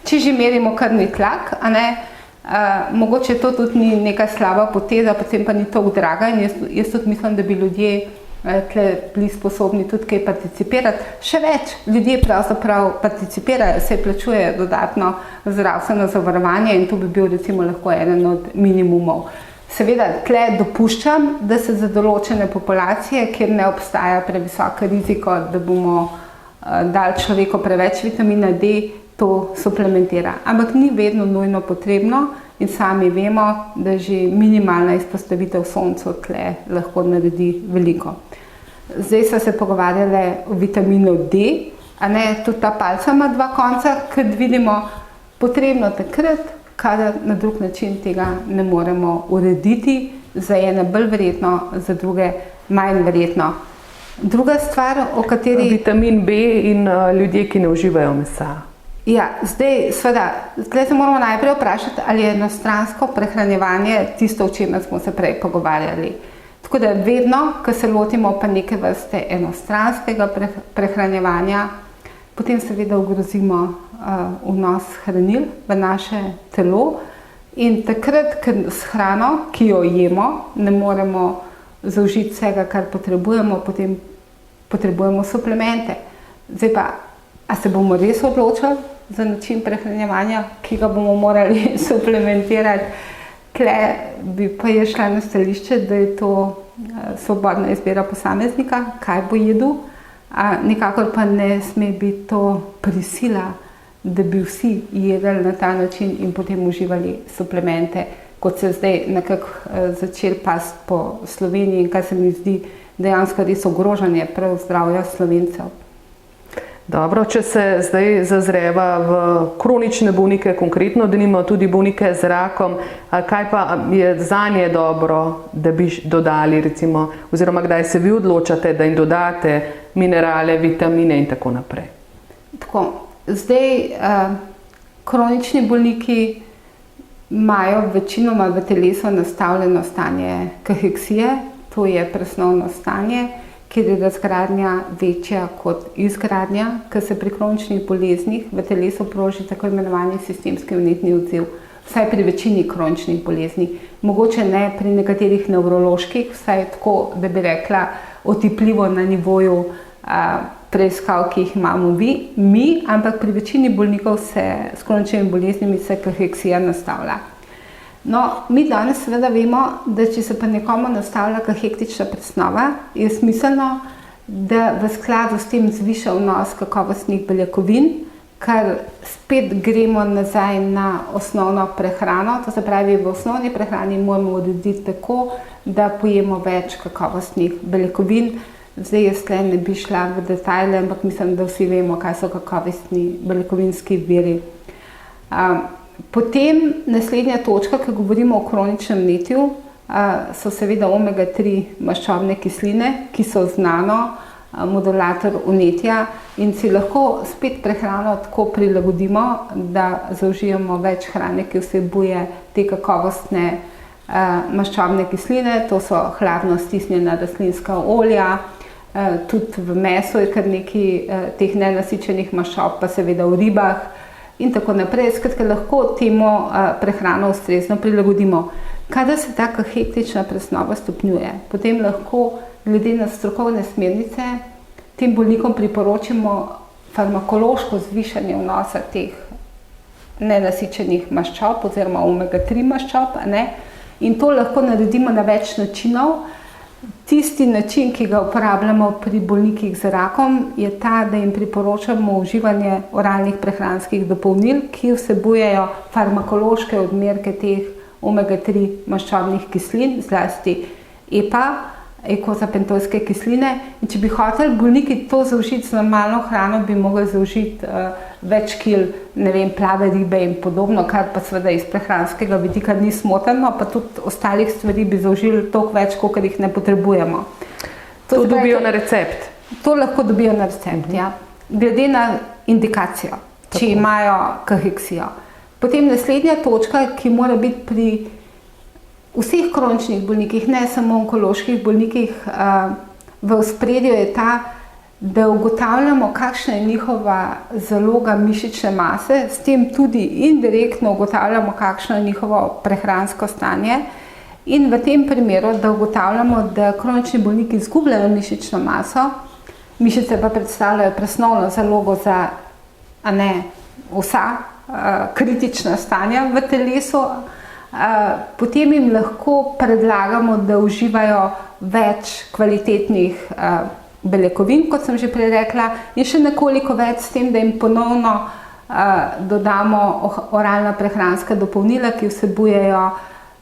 Če že merimo krvni tlak, a ne, mogoče to tudi ni neka slaba poteza, potem pa ni toliko draga in jaz tudi mislim, da bi ljudje tle bili sposobni tudi kaj participirati. Še več, ljudje pravzaprav participirajo, se plačujejo dodatno zdravstveno zavarovanje in to bi bil recimo lahko eden od minimumov. Seveda, tle dopuščam, da se za določene populacije, kjer ne obstaja previsok riziko, da bomo dali človeku preveč vitamina D, to suplementira. Ampak ni vedno nujno potrebno in sami vemo, da že minimalna izpostavitev soncu tle lahko naredi veliko. Zdaj so se pogovarjale o vitaminu D, a ne, tudi ta palca ima dva konca, kot vidimo, potrebno takrat, kadar na drug način tega ne moremo urediti, za ene bolj verjetno, za druge manj verjetno. Druga stvar, o kateri... Vitamin B in ljudje, ki ne uživajo mesa. Ja, zdaj, seveda, tukaj se moramo najprej vprašati, ali je enostransko prehranjevanje tisto, o čemer smo se prej pogovarjali. Tako da vedno, ko se lotimo pa neke vrste enostranskega prehranjevanja, potem seveda ogrozimo vnos hranil v naše telo in takrat, ker s hrano, ki jo jemo, ne moremo zaužiti vsega, kar potrebujemo, potem potrebujemo suplemente. Zdaj pa, a se bomo res odločili za način prehranjevanja, ki ga bomo morali suplementirati? Tle bi pa je šla na stališče, da je to svobodna izbira posameznika, kaj bo jedel, nikakor pa ne sme biti to prisila, da bi vsi jedli na ta način in potem uživali suplemente, kot se zdaj nekako začeli pasti po Sloveniji in kar se mi zdi dejansko res ogrožanje prav zdravja Slovencev. Dobro, če se zdaj zazreva v kronične bolnike, konkretno, da nimamo tudi bolnike z rakom, kaj pa je zanje dobro, da bi dodali, recimo, oziroma kdaj se vi odločate, da jim dodate minerale, vitamine in tako naprej? Tako, zdaj kronični bolniki imajo večinoma v telesu nastavljeno stanje kaheksije, to je presnovno stanje, kjer je razgradnja večja kot izgradnja, ker se pri kroničnih boleznih v telesu proži tako imenovani sistemski vnetni odziv, vsaj pri večini kroničnih bolezni. Mogoče ne pri nekaterih nevroloških, vsaj tako, da bi rekla, otipljivo na nivoju preiskav, ki jih imamo mi, ampak pri večini bolnikov s kroničnimi boleznimi se kaheksija nastavlja. No, mi danes seveda vemo, da če se pa nekomu nastavlja kahektična presnova, je smiselno, da v skladu s tem zviša vnos kakovostnih beljakovin, kar spet gremo nazaj na osnovno prehrano, to se pravi, v osnovni prehrani moramo urediti tako, da pojemo več kakovostnih beljakovin. Zdaj jaz tle ne bi šla v detajle, ampak mislim, da vsi vemo, kaj so kakovostni beljakovinski viri. Potem naslednja točka, ki govorimo o kroničnem vnetju, so seveda omega-3 maščobne kisline, ki so znano modulator vnetja in si lahko spet prehrano tako prilagodimo, da zaužijemo več hrane, ki vsebuje te kakovostne maščobne kisline, to so hladno stisnjena rastlinska olja, tudi v mesu je kar nekaj teh nenasičenih maščob, pa seveda v ribah, in tako naprej, skratka lahko temu prehrano ustrezno prilagodimo. Kadar se ta kahektična presnova stopnjuje, potem lahko glede na strokovne smernice tem bolnikom priporočimo farmakološko zvišanje vnosa teh nenasičenih maščob oziroma omega-3 maščob, in to lahko naredimo na več načinov. Tisti način, ki ga uporabljamo pri bolnikih z rakom, je ta, da jim priporočamo uživanje oralnih prehranskih dopolnil, ki vsebujejo farmakološke odmerke teh omega-3 maščobnih kislin, zlasti EPA, eikozapentolske kisline. In če bi hoteli bolniki to zaužiti z normalno hrano, bi mogli zaužiti več kil, ne vem, plave ribe in podobno, kar pa seveda iz prehranskega vidika ni smotrno, pa tudi ostalih stvari bi zaužili toliko več, kolikor jih ne potrebujemo. To dobijo na recept? To lahko dobijo na recept, ja. Glede na indikacijo, če imajo kaheksijo. Potem naslednja točka, ki mora biti pri vseh kroničnih bolnikih, ne samo onkoloških bolnikih, v ospredju je ta, da ugotavljamo, kakšna je njihova zaloga mišične mase, s tem tudi indirektno ugotavljamo, kakšno je njihovo prehransko stanje. In v tem primeru, da ugotavljamo, da kronični bolniki izgubljajo mišično maso, mišice pa predstavljajo presnovno zalogo za vsa kritična stanja v telesu, potem jim lahko predlagamo, da uživajo več kvalitetnih beljakovin, kot sem že prej rekla, in še nekoliko več s tem, da jim ponovno dodamo oralna prehranska dopolnila, ki vsebujejo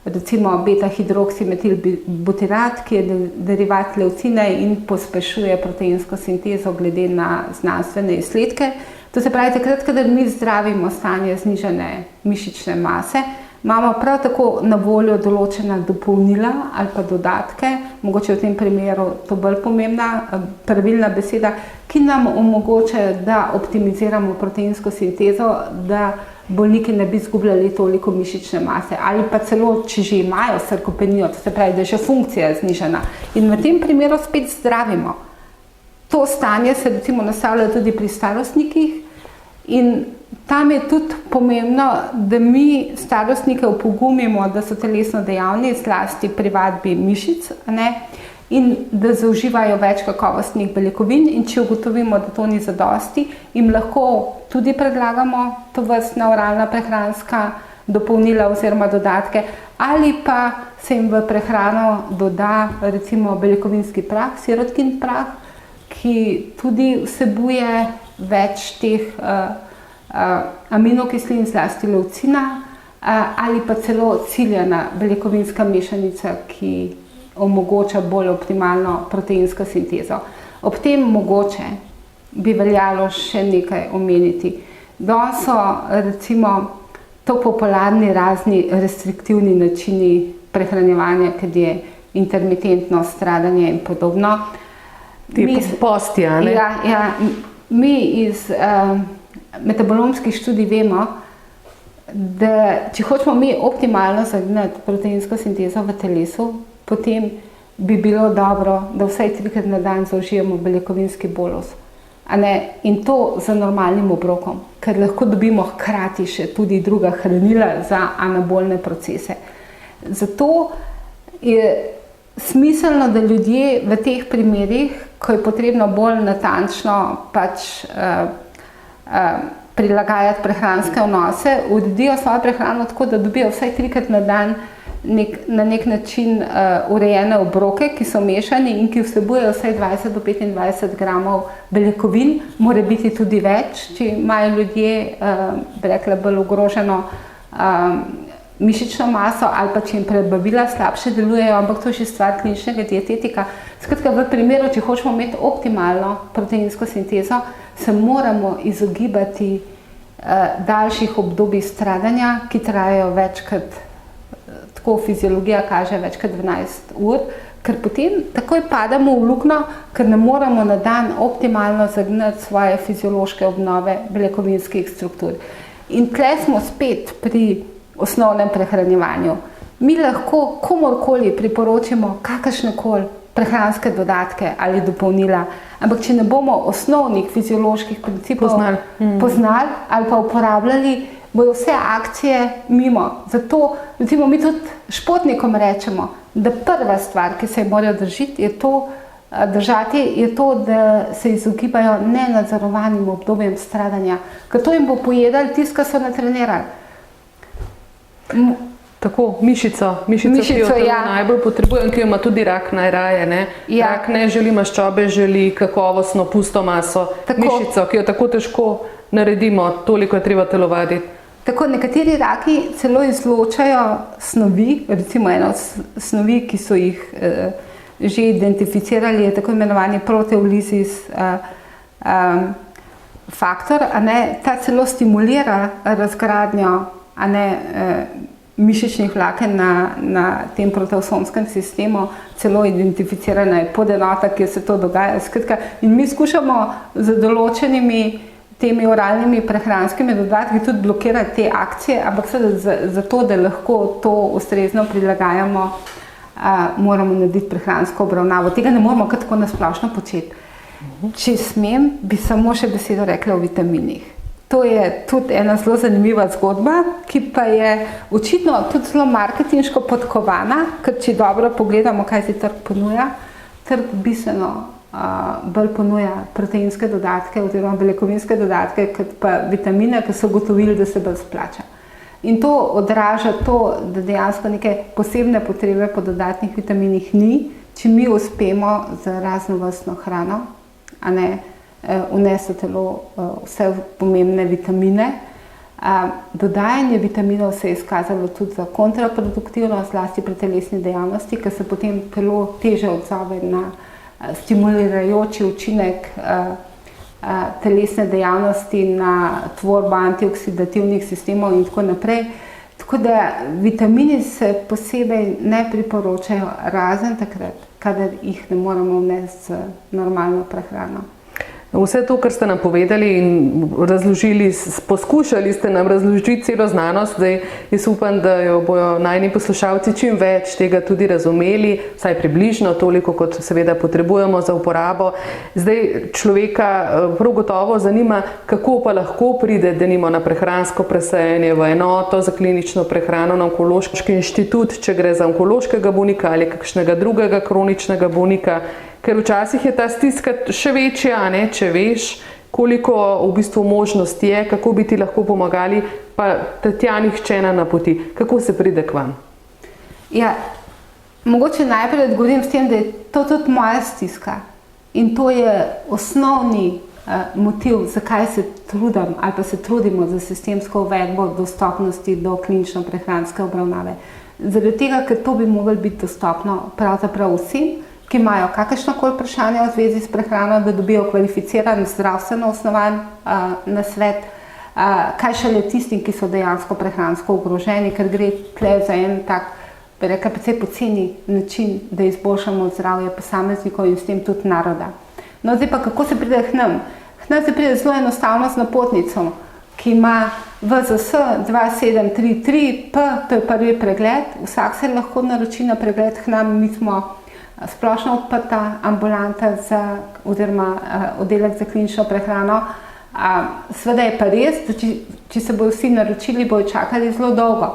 recimo beta-hidroksimetilbutirat, ki je derivat leucine in pospešuje proteinsko sintezo glede na znanstvene izsledke. To se pravi, takrat, kadar mi zdravimo stanje znižane mišične mase, imamo prav tako na voljo določena dopolnila ali pa dodatke, mogoče v tem primeru to bolj pomembna, pravilna beseda, ki nam omogočajo, da optimiziramo proteinsko sintezo, da bolniki ne bi izgubljali toliko mišične mase ali pa celo, če že imajo sarkopenijo, to se pravi, da je že funkcija znižana. In v tem primeru spet zdravimo. To stanje se recimo nastavlja tudi pri starostnikih in tam je tudi pomembno, da mi starostnike opogumimo, da so telesno dejavni, zlasti pri vadbi mišic, in da zaužívajo več kakovostnih beljakovin, in če ugotovimo, da to ni zadosti, jim lahko tudi predlagamo tovrstna oralna prehranska dopolnila oziroma dodatke, ali pa se jim v prehrano doda recimo beljakovinski prah, sirotkin prah, ki tudi vsebuje več teh aminokislin, zlasti leucina, ali pa celo ciljana beljakovinska mešanica, ki omogoča bolj optimalno proteinsko sintezo. Ob tem mogoče bi veljalo še nekaj omeniti. Danes so recimo to popularni razni restriktivni načini prehranjevanja, kad je intermitentno stradanje in podobno. Posti, a ne? Ja, mi iz metabolomskih študij vemo, da če hočemo mi optimalno zagnati proteinsko sintezo v telesu, potem bi bilo dobro, da vsaj 3-krat na dan zaužijemo beljakovinski bolus. In to za normalnim obrokom, ker lahko dobimo hkrati še tudi druga hranila za anabolne procese. Zato je smiselno, da ljudje v teh primerih, ko je potrebno bolj natančno prilagajati prehranske vnose, uredijo svojo prehrano tako, da dobijo vsaj 3-krat na dan na nek način urejene obroke, ki so mešani in ki vsebujejo vsaj 20 do 25 gramov beljakovin, mora biti tudi več, če imajo ljudje, bi rekla, bolj ogroženo mišično maso ali pa če jim prebavila slabše delujejo, ampak to je še stvar kliničnega dietetika. Skratka, v primeru, če hočemo imeti optimalno proteinsko sintezo, se moramo izogibati daljših obdobij stradanja, ki trajajo večkrat, tako fiziologija kaže, več kot 12 ur, ker potem takoj padamo v luknjo, ker ne moremo na dan optimalno zagnati svoje fiziološke obnove beljakovinskih struktur. In tle smo spet pri osnovnem prehranjevanju. Mi lahko komorkoli priporočimo kakršnekoli prehranske dodatke ali dopolnila, ampak če ne bomo osnovnih fizioloških principov poznali ali pa uporabljali, bojo vse akcije mimo. Zato recimo mi tudi športnikom rečemo, da prva stvar, ki se morajo držati, je to, da se izogibajo nenadzorovanim obdobjem stradanja, ker to jim bo pojedalo tisto, kar so natrenirali. Tako, mišico, ki jo najbolj potrebujem, ki jo ima tudi rak najraje, ne? Ja. Rak ne želi maščobe, želi kakovostno pusto maso, mišico, ki jo tako težko naredimo, toliko je treba telovaditi. Tako, nekateri raki celo izločajo snovi, recimo eno snovi, ki so jih že identificirali, je tako imenovani proteolizis faktor, ta celo stimulira razgradnjo mišičnih vlaken na tem proteosomskem sistemu, celo identificirana je podenota, kjer se to dogaja. Skratka, in mi skušamo z določenimi temi oralnimi prehranskimi dodatki tudi blokirati te akcije, ampak zato, da lahko to ustrezno prilagajamo, moramo narediti prehransko obravnavo. Tega ne moramo kar tako nasplošno početi. Če smem, bi samo še besedo rekla o vitaminih. To je tudi ena zelo zanimiva zgodba, ki pa je očitno tudi zelo marketinško podkovana, ker če dobro pogledamo, kaj si trg ponuja, trg bistveno bolj ponuja proteinske dodatke oziroma beljakovinske dodatke, kot pa vitamine, ki so ugotovili, da se bolj splača. In to odraža to, da dejansko neke posebne potrebe po dodatnih vitaminih ni, če mi uspemo z raznovrstno hrano, vnese telo vse pomembne vitamine. Dodajanje vitaminov se je izkazalo tudi za kontraproduktivno, zlasti pri telesni dejavnosti, ker se potem telo teže odzove na stimulirajoči učinek telesne dejavnosti na tvorbo antioksidativnih sistemov in tako naprej. Tako da vitamini se posebej ne priporočajo, razen takrat, kadar jih ne moremo vnesti z normalno prehrano. Vse to, kar ste nam povedali in razložili, poskušali ste nam razložiti celo znanost, zdaj jaz upam, da jo bojo najni poslušalci čim več tega tudi razumeli, vsaj približno toliko, kot seveda potrebujemo za uporabo. Zdaj človeka prav gotovo zanima, kako pa lahko pride denimo na prehransko presajanje v enoto za klinično prehrano na Onkološki inštitut, če gre za onkološkega bolnika ali kakšnega drugega kroničnega bolnika. Ker včasih je ta stiska še večja, če veš, koliko v bistvu možnosti je, kako bi ti lahko pomagali, pa te tja nihče ne napoti. Kako se pride k vam? Ja, mogoče najprej odgovorim s tem, da je to tudi moja stiska. In to je osnovni motiv, zakaj se trudim ali pa se trudimo za sistemsko uvedbo dostopnosti do klinično prehranske obravnave. Zaradi tega, ker to bi moglo biti dostopno pravzaprav vsem, ki imajo kakršnokoli vprašanje v zvezi s prehrano, da dobijo kvalificiran, zdravstveno osnovan nasvet, kaj šele tistim, ki so dejansko prehransko ogroženi, ker gre tle za en tak, bi rekla, precej poceni način, da izboljšamo zdravje posameznikov in s tem tudi naroda. No, zdaj pa kako se pride k nam? K nam se pride zelo enostavno z napotnico, ki ima VZS 2733P, to je prvi pregled, vsak se lahko naroči na pregled k nam, mi smo splošno odprta ambulanta oziroma oddelek za klinično prehrano. Seveda je pa res, da če se bodo vsi naročili, bodo čakali zelo dolgo.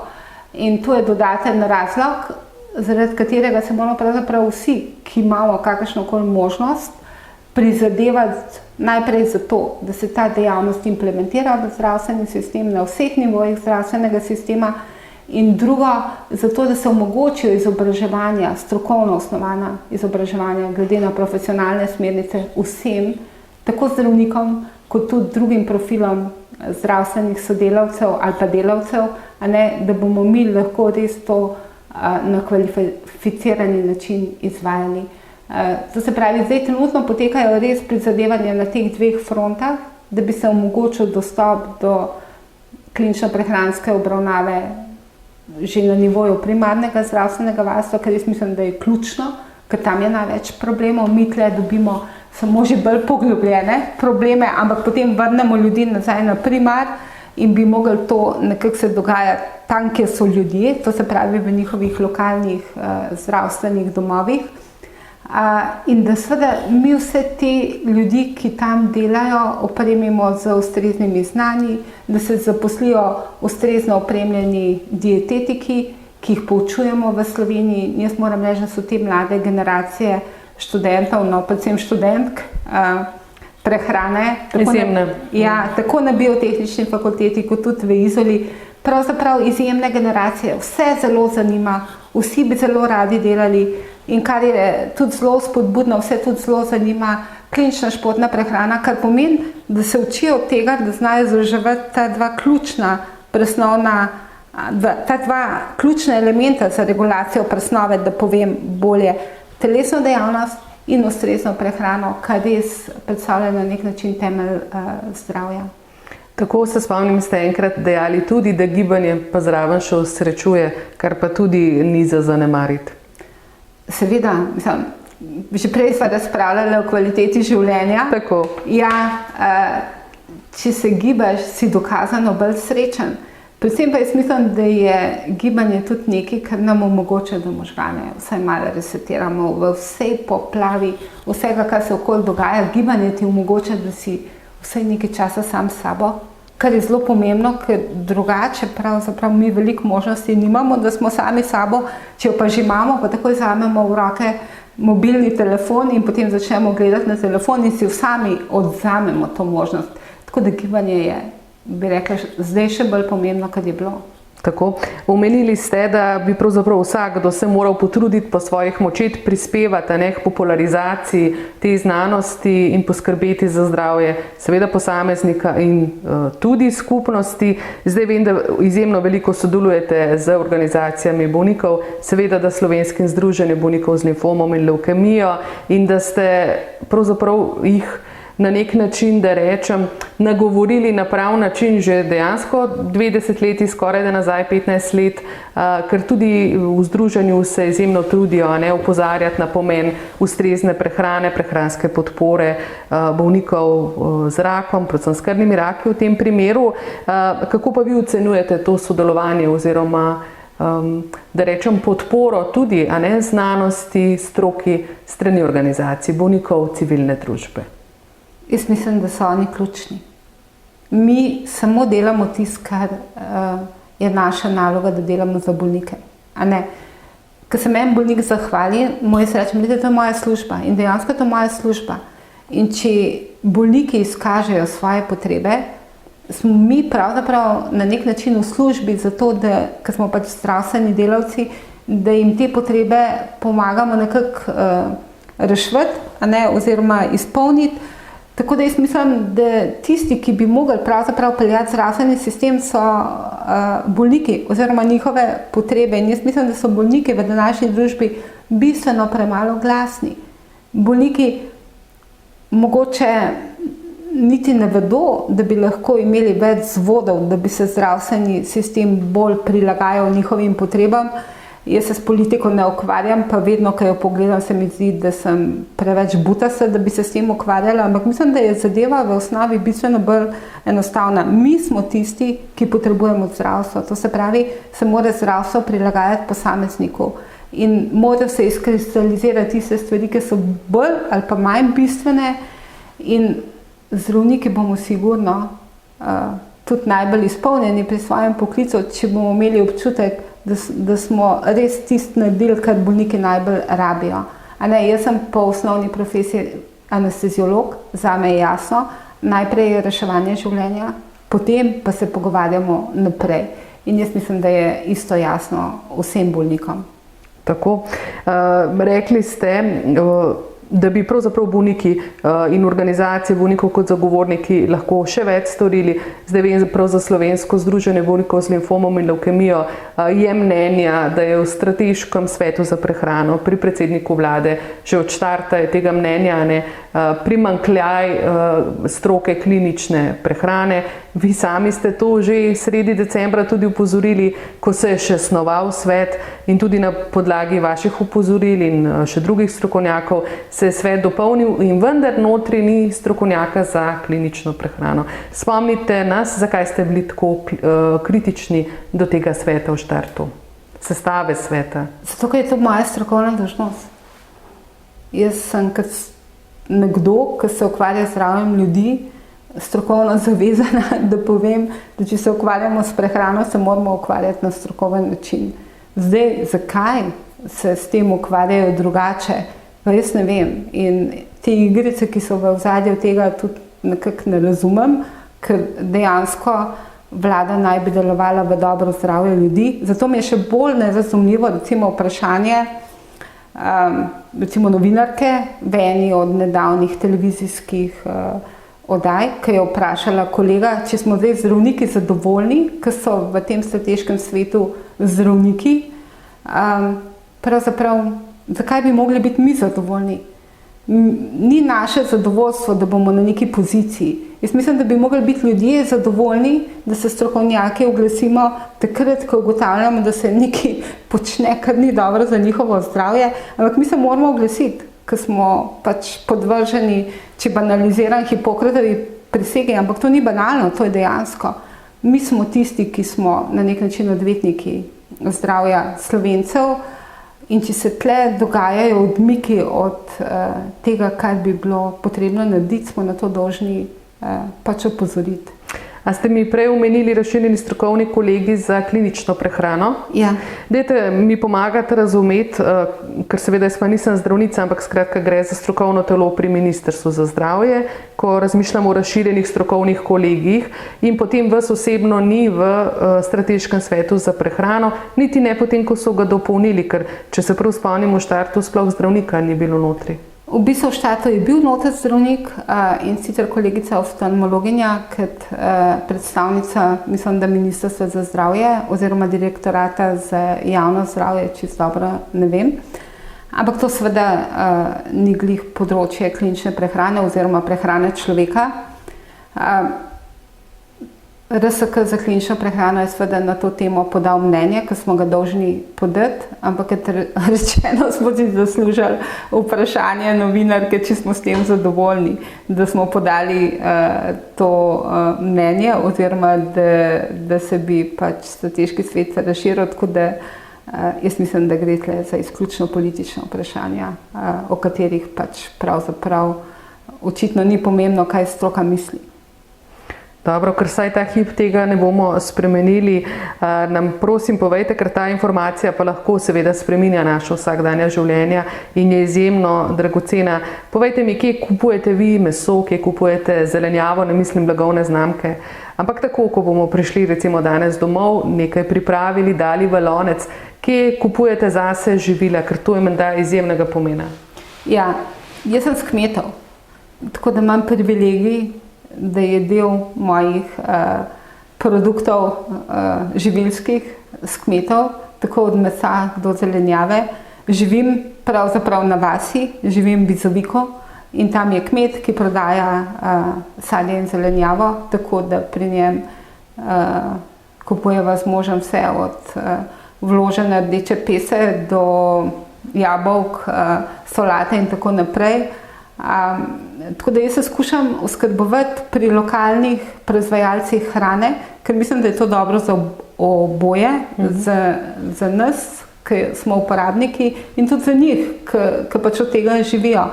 In to je dodaten razlog, zaradi katerega se moramo pravzaprav vsi, ki imamo kakršnokoli možnost, prizadevati najprej za to, da se ta dejavnost implementira v zdravstveni sistem na vseh nivojih zdravstvenega sistema, in drugo, zato, da se omogočijo izobraževanja, strokovno osnovana izobraževanja, glede na profesionalne smernice vsem, tako zdravnikom, kot tudi drugim profilom zdravstvenih sodelavcev ali pa delavcev, da bomo mi lahko res to na kvalificirani način izvajali. To se pravi, zdaj trenutno potekajo res prizadevanja na teh dveh frontah, da bi se omogočil dostop do klinično prehranske obravnave že na nivoju primarnega zdravstvenega varstva, ker jaz mislim, da je ključno, ker tam je največ problemov. Mi tle dobimo samo že bolj poglobljene probleme, ampak potem vrnemo ljudi nazaj na primar in bi mogli to nekako se dogajati tam, kjer so ljudje, to se pravi v njihovih lokalnih zdravstvenih domovih. In da seveda mi vse te ljudi, ki tam delajo, opremimo z ustreznimi znanji, da se zaposlijo ustrezno opremljeni dietetiki, ki jih poučujemo v Sloveniji. Jaz moram reči, da so te mlade generacije študentov, predvsem študentk prehrane, tako na biotehnični fakulteti, kot tudi v Izoli, pravzaprav izjemne generacije. Vse zelo zanima, vsi bi zelo radi delali. In kar je tudi zelo spodbudno, vse tudi zelo zanima klinična športna prehrana, kar pomeni, da se učijo tega, da znajo združevati ta dva ključna presnovna, ta dva ključna elementa za regulacijo presnove, da povem bolje, telesno dejavnost in ustrezno prehrano, kar res predstavlja na nek način temelj zdravja. Tako se spomnim, ste enkrat dejali tudi, da gibanje pa zraven še osrečuje, kar pa tudi ni za zanemariti. Seveda, mislim, že prej sva razpravljala o kvaliteti življenja. Tako. Ja, če se gibaš, si dokazano bolj srečen. Predvsem pa jaz mislim, da je gibanje tudi nekaj, kar nam omogoča, da možgane vsaj malo resetiramo v vsej poplavi vsega, kar se okoli dogaja. Gibanje ti omogoča, da si vsaj nekaj časa sam s sabo, kar je zelo pomembno, ker drugače pravzaprav mi veliko možnosti nimamo, da smo sami s sabo, če jo pa že imamo, pa takoj vzamemo v roke mobilni telefon in potem začnemo gledati na telefon in si sami odzamemo to možnost. Tako da gibanje je, bi rekla, zdaj še bolj pomembno, kot je bilo. Tako. Omenili ste, da bi pravzaprav vsakdo se moral potruditi po svojih močeh prispevati k popularizaciji te znanosti in poskrbeti za zdravje seveda posameznika in tudi skupnosti. Zdaj vem, da izjemno veliko sodelujete z organizacijami bolnikov, seveda da Slovenskim združenjem bolnikov z limfomom in levkemijo in da ste pravzaprav jih na nek način, da rečem, nagovorili na prav način že dejansko 20 let, skoraj da nazaj 15 let, ker tudi v združenju se izjemno trudijo opozarjati na pomen ustrezne prehrane, prehranske podpore bolnikov z rakom, predvsem s krvnimi raki v tem primeru. Kako pa vi ocenjujete to sodelovanje oziroma da rečem podporo tudi znanosti, stroki, strani organizacij bolnikov, civilne družbe? Jaz mislim, da so oni ključni. Mi samo delamo tisto, kar je naša naloga, da delamo za bolnike. Ko se meni bolnik zahvali, mu jaz rečem, da je to moja služba in dejansko je to moja služba. In če bolniki izkažejo svoje potrebe, smo mi pravzaprav na nek način v službi za to, da, ker smo pač zdravstveni delavci, da jim te potrebe pomagamo nekako rešiti, oziroma izpolniti. Tako da jaz mislim, da tisti, ki bi mogli pravzaprav peljati zdravstveni sistem, so bolniki oziroma njihove potrebe. In jaz mislim, da so bolniki v današnji družbi bistveno premalo glasni. Bolniki mogoče niti ne vedo, da bi lahko imeli več vzvodov, da bi se zdravstveni sistem bolj prilagajal njihovim potrebam. Jaz se s politiko ne ukvarjam, pa vedno, ko jo pogledam, se mi zdi, da sem preveč butasta, da bi se s tem ukvarjala, ampak mislim, da je zadeva v osnovi bistveno bolj enostavna. Mi smo tisti, ki potrebujemo zdravstvo, to se pravi, se mora zdravstvo prilagajati posamezniku in mora se izkristalizirati tiste stvari, ki so bolj ali pa manj bistvene in zdravniki bomo sigurno tudi najbolj izpolnjeni pri svojem poklicu, če bomo imeli občutek, da smo res tisto naredili, kar bolniki najbolj rabijo. Jaz sem po osnovni profesiji anesteziolog, zame je jasno, najprej je reševanje življenja, potem pa se pogovarjamo naprej. In jaz mislim, da je isto jasno vsem bolnikom. Tako. Rekli ste, da bi pravzaprav bolniki in organizacije bolnikov kot zagovorniki lahko še več storili. Zdaj vem, prav za Slovensko združenje bolnikov z limfomom in levkemijo je mnenja, da je v strateškem svetu za prehrano pri predsedniku vlade že od štarta je tega mnenja primanjkljaj stroke klinične prehrane. Vi sami ste to že sredi decembra tudi upozorili, ko se je še snoval svet in tudi na podlagi vaših upozoril in še drugih strokovnjakov se je svet dopolnil in vendar notri ni strokovnjaka za klinično prehrano. Spomnite nas, zakaj ste bili tako kritični do tega sveta v štartu, sestave sveta? Zato, ker je to moja strokovna dolžnost. Jaz sem kot nekdo, ki se ukvarja z zdravjem ljudi, strokovno zavezana, da povem, da če se ukvarjamo s prehrano, se moramo ukvarjati na strokoven način. Zdaj, zakaj se s tem ukvarjajo drugače, pa jaz ne vem. In te igrice, ki so v ozadju tega, tudi nekako ne razumem, ker dejansko vlada naj bi delovala v dobro zdravje ljudi. Zato mi je še bolj nerazumljivo recimo vprašanje recimo novinarke v eni od nedavnih televizijskih oddaj, ki je vprašala kolega, če smo zdaj zdravniki zadovoljni, ki so v tem strateškem svetu zdravniki. Pravzaprav zakaj bi mogli biti mi zadovoljni? Ni naše zadovoljstvo, da bomo na neki poziciji. Jaz mislim, da bi mogli biti ljudje zadovoljni, da se strokovnjaki oglasimo takrat, ko ugotavljamo, da se nekaj počne, kar ni dobro za njihovo zdravje, ampak mi se moramo oglasiti, ker smo pač podvrženi, če banaliziram, Hipokratovi prisegi, ampak to ni banalno, to je dejansko. Mi smo tisti, ki smo na nek način odvetniki zdravja Slovencev, in če se tle dogajajo odmiki od tega, kar bi bilo potrebno narediti, smo na to dolžni pač opozoriti. A ste mi prej omenili razširjeni strokovni kolegi za klinično prehrano? Ja. Dajte mi pomagati razumeti, ker seveda jaz pa nisem zdravnica, ampak skratka gre za strokovno telo pri Ministrstvu za zdravje, ko razmišljamo o razširjenih strokovnih kolegijih in potem vas osebno ni v strateškem svetu za prehrano, niti ne potem, ko so ga dopolnili, ker če se prav spomnimo, v štartu sploh zdravnika ni bilo notri. V bistvu v štartu je bil noter zdravnik in sicer kolegica oftalmologinja kot predstavnica, mislim, da Ministrstva za zdravje oziroma direktorata za javno zdravje, čisto dobro ne vem. Ampak to seveda ni glih področje klinične prehrane oziroma prehrane človeka. RSK za klinično prehrano je seveda na to temo podal mnenje, ker smo ga dolžni podati, ampak je rečeno, smo si zaslužili vprašanje novinarke, če smo s tem zadovoljni, da smo podali to mnenje oziroma da se bi pač strateški svet razširil, tako da jaz mislim, da gre tle za izključno politično vprašanje, o katerih pač pravzaprav očitno ni pomembno, kaj stroka misli. Dobro, ker saj ta hip tega ne bomo spremenili, nam prosim povejte, ker ta informacija pa lahko seveda spreminja naše vsakdanja življenja in je izjemno dragocena. Povejte mi, kje kupujete vi meso, kje kupujete zelenjavo, ne mislim blagovne znamke, ampak tako, ko bomo prišli recimo danes domov, nekaj pripravili, dali v lonec, kje kupujete zase živila, ker to je menda izjemnega pomena. Ja, jaz sem s kmetov, tako da imam privilegij, da je del mojih produktov živilskih s kmetov, tako od mesa do zelenjave. Živim pravzaprav na vasi, živim v Bizoviku in tam je kmet, ki prodaja sadje in zelenjavo, tako da pri njem kupujeva z možem vse od vložene rdeče pese do jabolk, solate in tako naprej. Tako da jaz se skušam oskrbovati pri lokalnih proizvajalcih hrane, ker mislim, da je to dobro za oboje, za nas, ki smo uporabniki in tudi za njih, ki pač od tega živijo.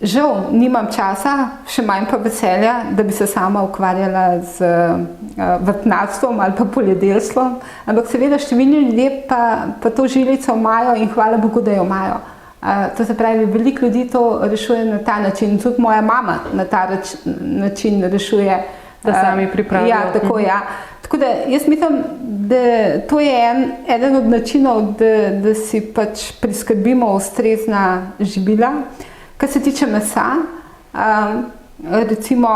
Žal nimam časa, še manj pa veselja, da bi se sama ukvarjala z vrtnarstvom ali pa poljedelstvom, ampak seveda številni ljudje pa to žilico imajo in hvala Bogu, da jo imajo. To se pravi, veliko ljudi to rešuje na ta način, tudi moja mama na ta način rešuje. Da sami pripravijo. Ja, tako, ja. Tako da jaz mislim, da to je eden od načinov, da si pač priskrbimo ustrezna živila. Kar se tiče mesa, recimo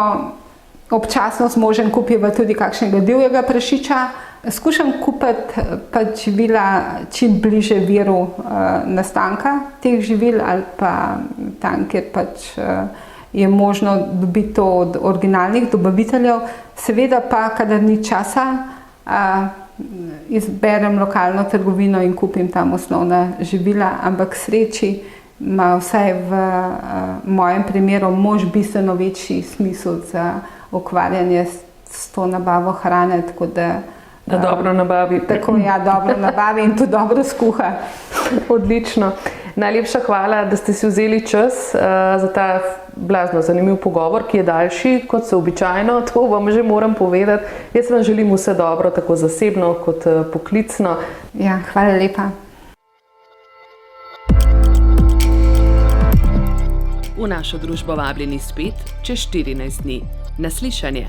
občasno z možem kupiva tudi kakšnega divjega prašiča. Skušam kupiti pač živila čim bliže viru nastanka teh živil ali pa tam, kjer pač je možno dobiti to od originalnih dobaviteljev. Seveda pa, kadar ni časa, izberem lokalno trgovino in kupim tam osnovna živila, ampak sreči ima vsaj v mojem primeru mož bistveno večji smisel za ukvarjanje s to nabavo hrane, tako da dobro nabavi. Tako, ja, dobro nabavi in tudi dobro skuha. Odlično. Najlepša hvala, da ste si vzeli čas za ta blazno zanimiv pogovor, ki je daljši kot se običajno. To vam že moram povedati. Jaz vam želim vse dobro, tako zasebno kot poklicno. Ja, hvala lepa. V našo družbo vabljeni spet čez 14 dni. Na slišanje.